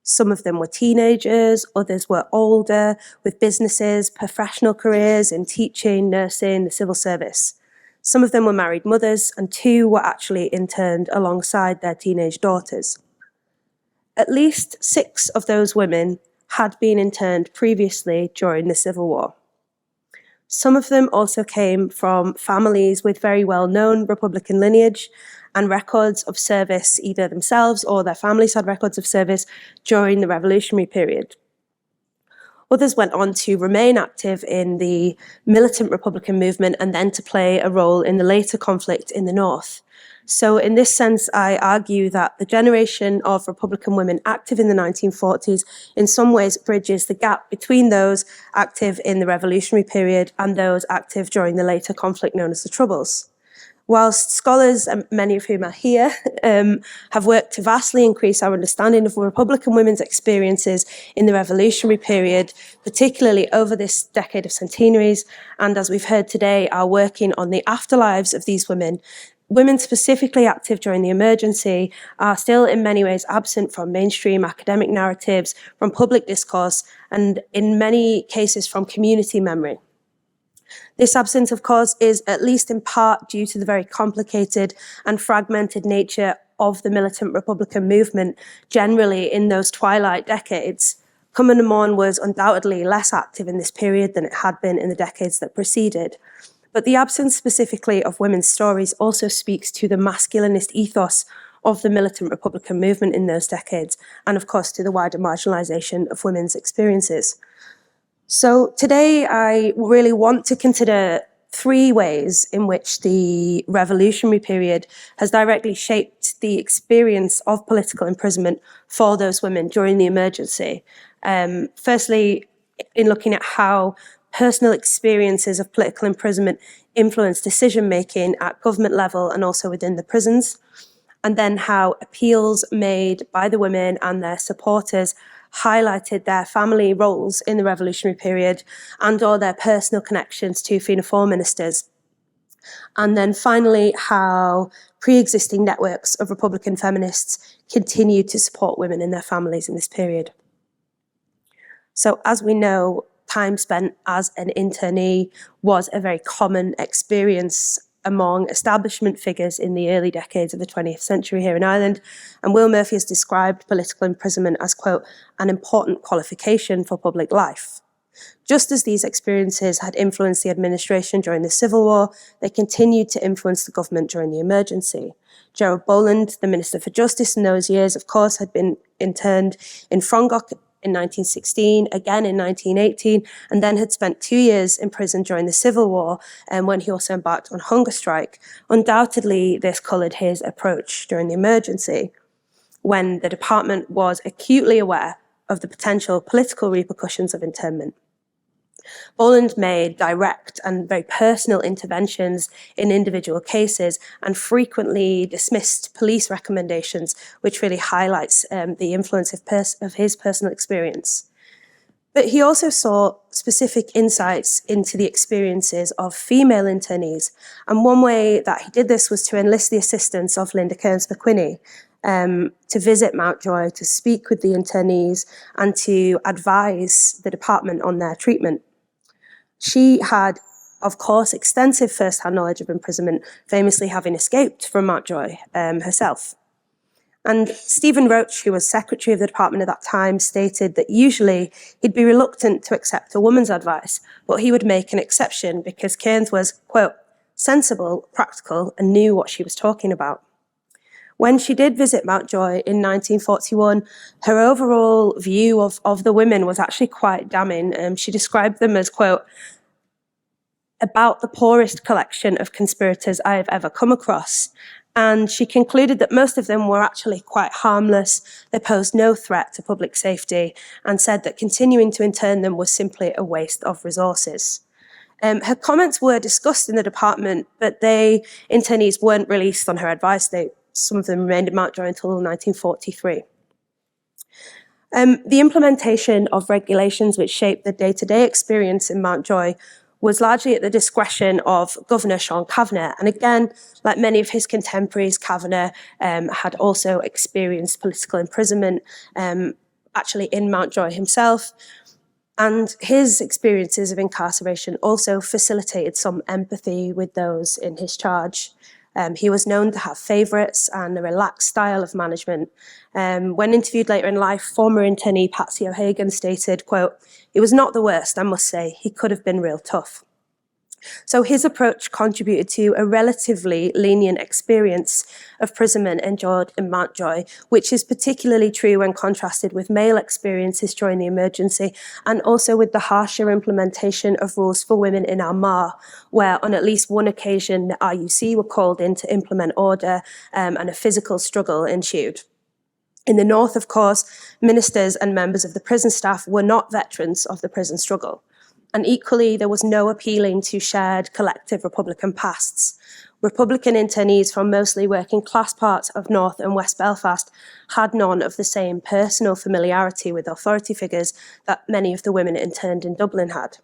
Some of them were teenagers, others were older, with businesses, professional careers in teaching, nursing, the civil service. Some of them were married mothers, and 2 were actually interned alongside their teenage daughters. At least 6 of those women had been interned previously during the Civil War. Some of them also came from families with very well-known Republican lineage and records of service, either themselves or their families had records of service during the revolutionary period. Others went on to remain active in the militant Republican movement and then to play a role in the later conflict in the North. So in this sense, I argue that the generation of Republican women active in the 1940s in some ways bridges the gap between those active in the revolutionary period and those active during the later conflict known as the Troubles. Whilst scholars, many of whom are here, have worked to vastly increase our understanding of Republican women's experiences in the revolutionary period, particularly over this decade of centenaries, and as we've heard today, are working on the afterlives of these women, women specifically active during the emergency are still in many ways absent from mainstream academic narratives, from public discourse, and in many cases from community memory. This absence, of course, is at least in part due to the very complicated and fragmented nature of the militant Republican movement generally in those twilight decades. Cumann na Món was undoubtedly less active in this period than it had been in the decades that preceded. But the absence specifically of women's stories also speaks to the masculinist ethos of the militant Republican movement in those decades, and of course to the wider marginalisation of women's experiences. So today I really want to consider 3 ways in which the revolutionary period has directly shaped the experience of political imprisonment for those women during the emergency. Firstly, in looking at how personal experiences of political imprisonment influence decision-making at government level and also within the prisons, and then how appeals made by the women and their supporters highlighted their family roles in the revolutionary period and or their personal connections to Fianna Fáil ministers. And then finally, how pre-existing networks of Republican feminists continued to support women in their families in this period. So as we know, time spent as an internee was a very common experience among establishment figures in the early decades of the 20th century here in Ireland. And Will Murphy has described political imprisonment as, quote, an important qualification for public life. Just as these experiences had influenced the administration during the Civil War, they continued to influence the government during the emergency. Gerald Boland, the Minister for Justice in those years, of course, had been interned in Frongoch in 1916, again in 1918, and then had spent 2 years in prison during the Civil War, and when he also embarked on hunger strike. Undoubtedly, this coloured his approach during the emergency, when the department was acutely aware of the potential political repercussions of internment. Boland made direct and very personal interventions in individual cases and frequently dismissed police recommendations, which really highlights the influence of his personal experience. But he also saw specific insights into the experiences of female internees. And one way that he did this was to enlist the assistance of Linda Kearns McQuinney, to visit Mountjoy, to speak with the internees, and to advise the department on their treatment. She had, of course, extensive first-hand knowledge of imprisonment, famously having escaped from Mountjoy herself. And Stephen Roach, who was secretary of the department at that time, stated that usually he'd be reluctant to accept a woman's advice, but he would make an exception because Cairns was, quote, sensible, practical, and knew what she was talking about. When she did visit Mountjoy in 1941, her overall view of the women was actually quite damning. She described them as, quote, about the poorest collection of conspirators I have ever come across. And she concluded that most of them were actually quite harmless, they posed no threat to public safety, and said that continuing to intern them was simply a waste of resources. Her comments were discussed in the department, but internees weren't released on her advice. Some of them remained at Mountjoy until 1943. The implementation of regulations which shaped the day-to-day experience in Mountjoy was largely at the discretion of Governor Sean Kavanagh. And again, like many of his contemporaries, Kavanagh had also experienced political imprisonment, actually in Mountjoy himself. And his experiences of incarceration also facilitated some empathy with those in his charge. He was known to have favourites and a relaxed style of management. When interviewed later in life, former internee Patsy O'Hagan stated, quote, "He was not the worst, I must say. He could have been real tough." So his approach contributed to a relatively lenient experience of imprisonment endured in Mountjoy, which is particularly true when contrasted with male experiences during the emergency and also with the harsher implementation of rules for women in Armagh, where on at least one occasion the RUC were called in to implement order and a physical struggle ensued. In the north, of course, ministers and members of the prison staff were not veterans of the prison struggle. And equally, there was no appealing to shared collective Republican pasts. Republican internees from mostly working class parts of North and West Belfast had none of the same personal familiarity with authority figures that many of the women interned in Dublin had.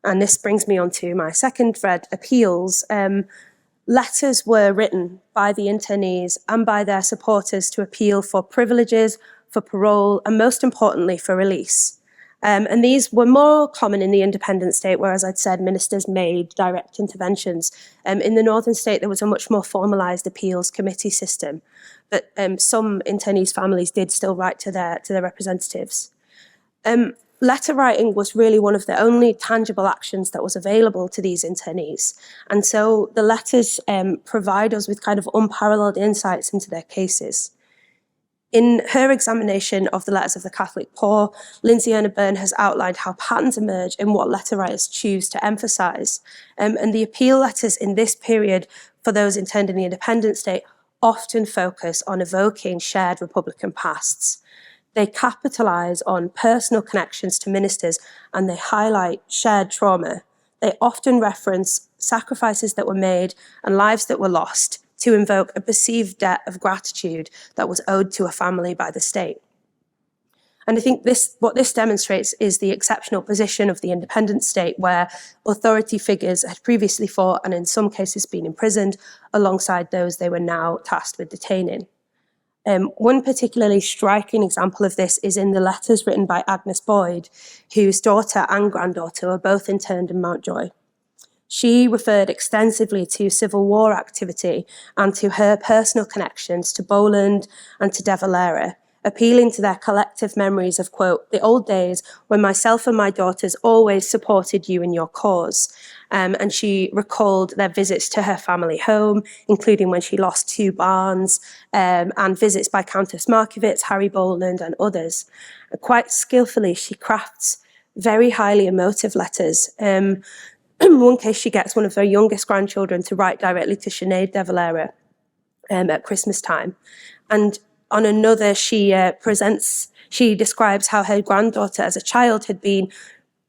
And this brings me on to my second thread, appeals. Letters were written by the internees and by their supporters to appeal for privileges, for parole, and most importantly, for release. And these were more common in the independent state, where, as I'd said, ministers made direct interventions. In the northern state, there was a much more formalised appeals committee system, but some internees' families did still write to their representatives. Letter writing was really one of the only tangible actions that was available to these internees. And so the letters provide us with kind of unparalleled insights into their cases. In her examination of the letters of the Catholic poor, Lindsay Erna Byrne has outlined how patterns emerge in what letter writers choose to emphasise. And the appeal letters in this period for those interned in the independent state often focus on evoking shared Republican pasts. They capitalise on personal connections to ministers and they highlight shared trauma. They often reference sacrifices that were made and lives that were lost to invoke a perceived debt of gratitude that was owed to a family by the state. And I think what this demonstrates is the exceptional position of the independent state, where authority figures had previously fought and in some cases been imprisoned alongside those they were now tasked with detaining. One particularly striking example of this is in the letters written by Agnes Boyd, whose daughter and granddaughter were both interned in Mountjoy. She referred extensively to Civil War activity and to her personal connections to Boland and to De Valera, appealing to their collective memories of, quote, the old days when myself and my daughters always supported you in your cause. And she recalled their visits to her family home, including when she lost 2 barns, and visits by Countess Markievicz, Harry Boland and others. Quite skillfully, she crafts very highly emotive letters. In one case, she gets one of her youngest grandchildren to write directly to Sinead De Valera at Christmas time. And on another, she describes how her granddaughter as a child had been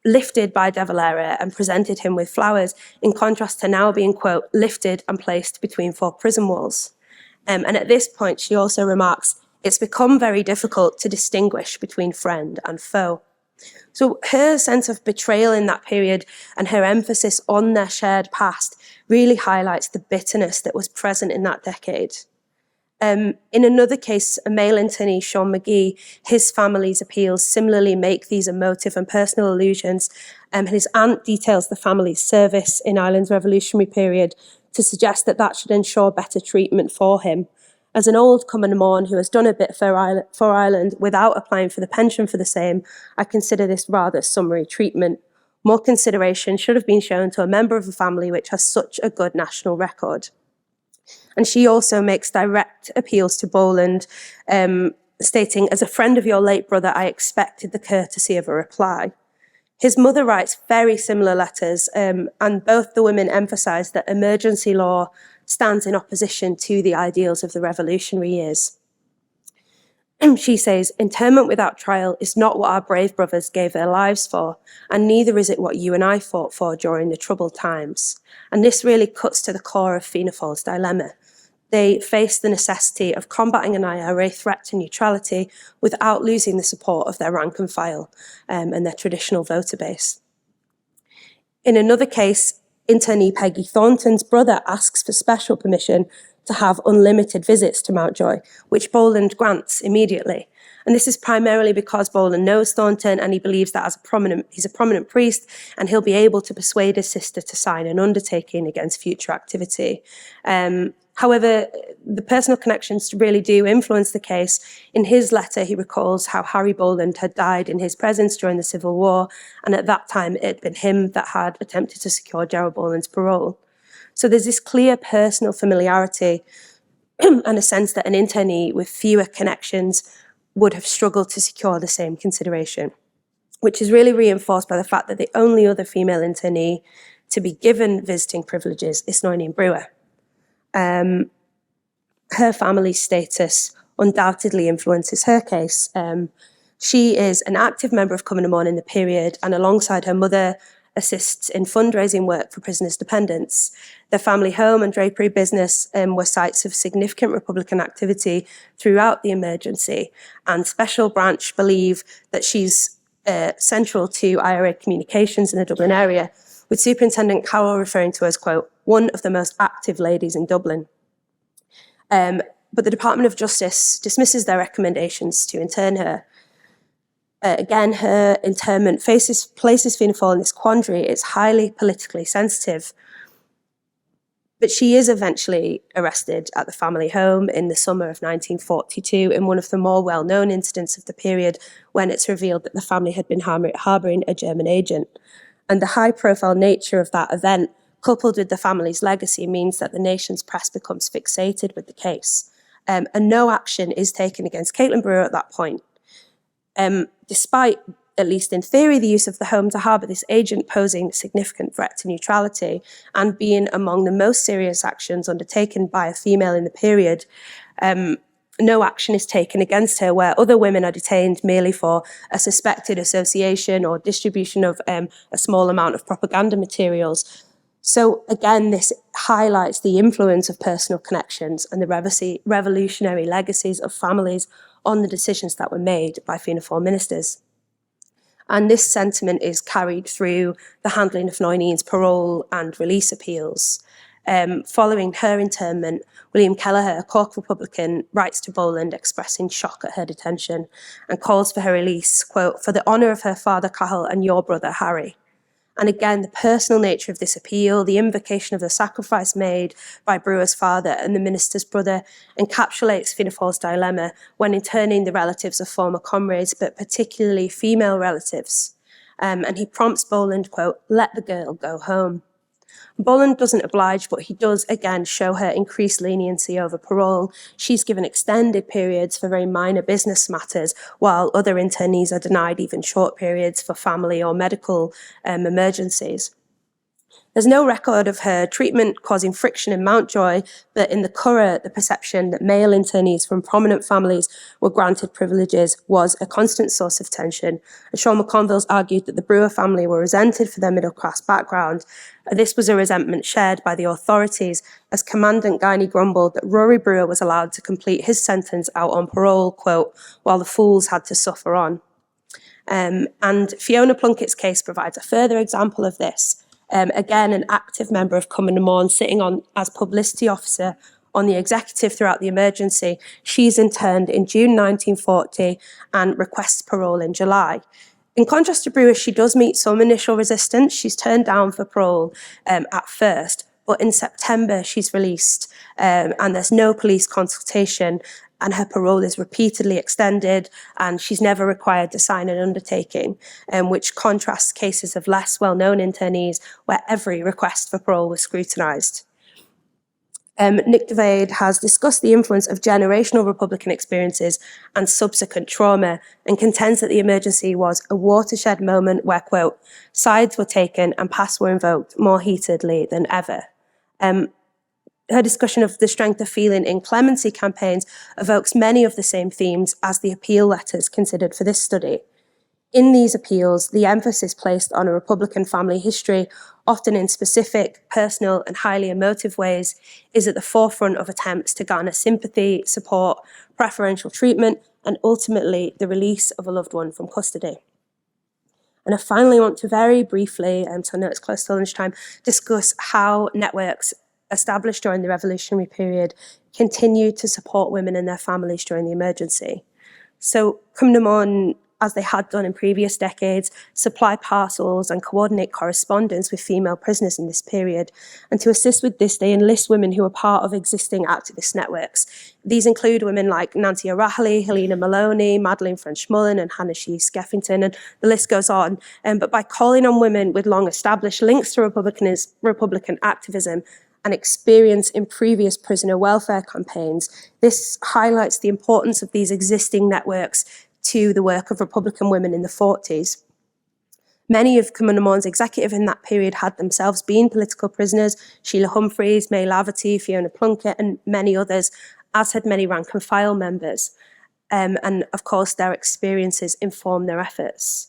lifted by De Valera and presented him with flowers, in contrast to now being, quote, lifted and placed between 4 prison walls. And at this point, she also remarks, it's become very difficult to distinguish between friend and foe. So her sense of betrayal in that period and her emphasis on their shared past really highlights the bitterness that was present in that decade. In another case, a male internee, Sean McGee, his family's appeals similarly make these emotive and personal allusions. His aunt details the family's service in Ireland's revolutionary period to suggest that that should ensure better treatment for him. As an old Cumann na mBan who has done a bit for Ireland without applying for the pension for the same, I consider this rather summary treatment. More consideration should have been shown to a member of a family which has such a good national record. And she also makes direct appeals to Boland, stating, as a friend of your late brother, I expected the courtesy of a reply. His mother writes very similar letters, and both the women emphasise that emergency law stands in opposition to the ideals of the revolutionary years. She says, internment without trial is not what our brave brothers gave their lives for, and neither is it what you and I fought for during the troubled times. And this really cuts to the core of Fianna Fáil's dilemma. They face the necessity of combating an IRA threat to neutrality without losing the support of their rank and file and their traditional voter base. In another case, internee Peggy Thornton's brother asks for special permission to have unlimited visits to Mountjoy, which Boland grants immediately. And this is primarily because Boland knows Thornton and he believes that he's a prominent priest and he'll be able to persuade his sister to sign an undertaking against future activity. However, the personal connections really do influence the case. In his letter, he recalls how Harry Boland had died in his presence during the Civil War, and at that time it had been him that had attempted to secure Gerald Boland's parole. So there's this clear personal familiarity and a sense that an internee with fewer connections would have struggled to secure the same consideration, which is really reinforced by the fact that the only other female internee to be given visiting privileges is Noineen Brewer. Her family's status undoubtedly influences her case. She is an active member of Cumann na mBan in the period, and alongside her mother, assists in fundraising work for prisoners' dependents. Their family home and drapery business were sites of significant Republican activity throughout the emergency, and Special Branch believe that she's central to IRA communications in the Dublin area, with Superintendent Cowell referring to her as, quote, one of the most active ladies in Dublin. But the Department of Justice dismisses their recommendations to intern her. Again, her internment places Fianna Fáil in this quandary. It's highly politically sensitive. But she is eventually arrested at the family home in the summer of 1942 in one of the more well-known incidents of the period, when it's revealed that the family had been harbouring a German agent. And the high-profile nature of that event, coupled with the family's legacy, means that the nation's press becomes fixated with the case. And no action is taken against Caitlin Brewer at that point. Despite, at least in theory, the use of the home to harbour this agent posing a significant threat to neutrality and being among the most serious actions undertaken by a female in the period, no action is taken against her, where other women are detained merely for a suspected association or distribution of a small amount of propaganda materials. So again, this highlights the influence of personal connections and the revolutionary legacies of families on the decisions that were made by Fianna Fáil ministers. And this sentiment is carried through the handling of Noineen's parole and release appeals. Following her internment, William Kelleher, a Cork Republican, writes to Boland expressing shock at her detention and calls for her release, quote, for the honour of her father Cathal and your brother Harry. And again, the personal nature of this appeal, the invocation of the sacrifice made by Brewer's father and the minister's brother, encapsulates Fianna Fáil's dilemma when interning the relatives of former comrades, but particularly female relatives. And he prompts Boland, quote, let the girl go home. Boland doesn't oblige, but he does, again, show her increased leniency over parole. She's given extended periods for very minor business matters, while other internees are denied even short periods for family or medical emergencies. There's no record of her treatment causing friction in Mountjoy, but in the Curragh, the perception that male internees from prominent families were granted privileges was a constant source of tension. And Sean McConville's argued that the Brewer family were resented for their middle-class background. This was a resentment shared by the authorities, as Commandant Guiney grumbled that Rory Brewer was allowed to complete his sentence out on parole, quote, while the fools had to suffer on. And Fiona Plunkett's case provides a further example of this. Again, an active member of Cumann na mBan sitting on as publicity officer on the executive throughout the emergency, she's interned in June 1940 and requests parole in July. In contrast to Brewer, she does meet some initial resistance. She's turned down for parole at first, but in September she's released and there's no police consultation, and her parole is repeatedly extended, and she's never required to sign an undertaking, which contrasts cases of less well-known internees where every request for parole was scrutinised. Nick Devade has discussed the influence of generational Republican experiences and subsequent trauma, and contends that the emergency was a watershed moment where, quote, sides were taken and pasts were invoked more heatedly than ever. Her discussion of the strength of feeling in clemency campaigns evokes many of the same themes as the appeal letters considered for this study. In these appeals, the emphasis placed on a Republican family history, often in specific, personal, and highly emotive ways, is at the forefront of attempts to garner sympathy, support, preferential treatment, and ultimately the release of a loved one from custody. And I finally want to very briefly, so I know it's close to lunchtime, discuss how networks established during the revolutionary period continued to support women and their families during the emergency. So Cumna Mon, as they had done in previous decades, supply parcels and coordinate correspondence with female prisoners in this period. And to assist with this, they enlist women who are part of existing activist networks. These include women like Nancy O'Rahilly, Helena Maloney, Madeleine French-Mullen, and Hannah She Skeffington, and the list goes on. But by calling on women with long-established links to Republican activism and experience in previous prisoner welfare campaigns, this highlights the importance of these existing networks to the work of Republican women in the 40s. Many of Cumna Mon's executive in that period had themselves been political prisoners: Sheila Humphreys, May Laverty, Fiona Plunkett, and many others, as had many rank and file members. And of course, their experiences informed their efforts.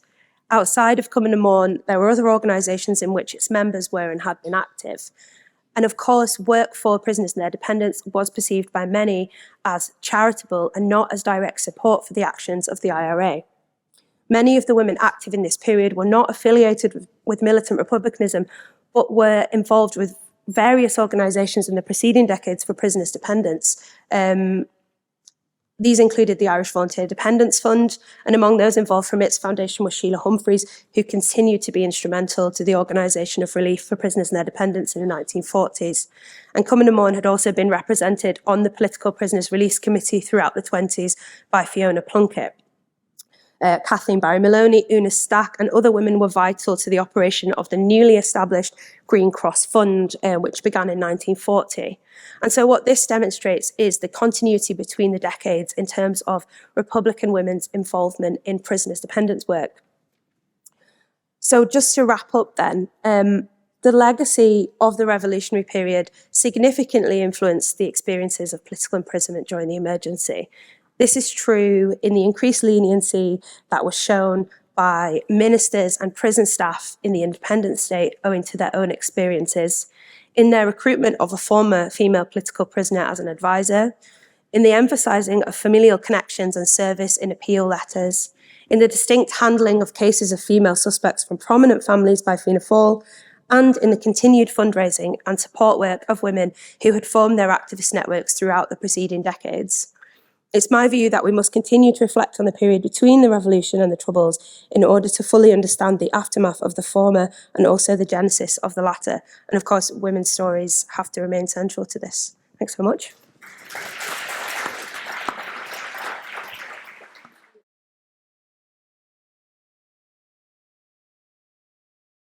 Outside of Cumna Mon, there were other organisations in which its members were and had been active. And of course, work for prisoners and their dependents was perceived by many as charitable and not as direct support for the actions of the IRA. Many of the women active in this period were not affiliated with militant republicanism, but were involved with various organisations in the preceding decades for prisoners' dependents. These included the Irish Volunteer Dependents Fund, and among those involved from its foundation was Sheila Humphreys, who continued to be instrumental to the organisation of relief for prisoners and their dependents in the 1940s. And Cumna Mon had also been represented on the Political Prisoners Release Committee throughout the 20s by Fiona Plunkett. Kathleen Barry Maloney, Una Stack, and other women were vital to the operation of the newly established Green Cross Fund, which began in 1940. And so what this demonstrates is the continuity between the decades in terms of Republican women's involvement in prisoners' dependents work. So just to wrap up then, the legacy of the revolutionary period significantly influenced the experiences of political imprisonment during the emergency. This is true in the increased leniency that was shown by ministers and prison staff in the independent state owing to their own experiences, in their recruitment of a former female political prisoner as an advisor, in the emphasising of familial connections and service in appeal letters, in the distinct handling of cases of female suspects from prominent families by Fianna Fáil, and in the continued fundraising and support work of women who had formed their activist networks throughout the preceding decades. It's my view that we must continue to reflect on the period between the Revolution and the Troubles in order to fully understand the aftermath of the former and also the genesis of the latter. And of course, women's stories have to remain central to this. Thanks so much.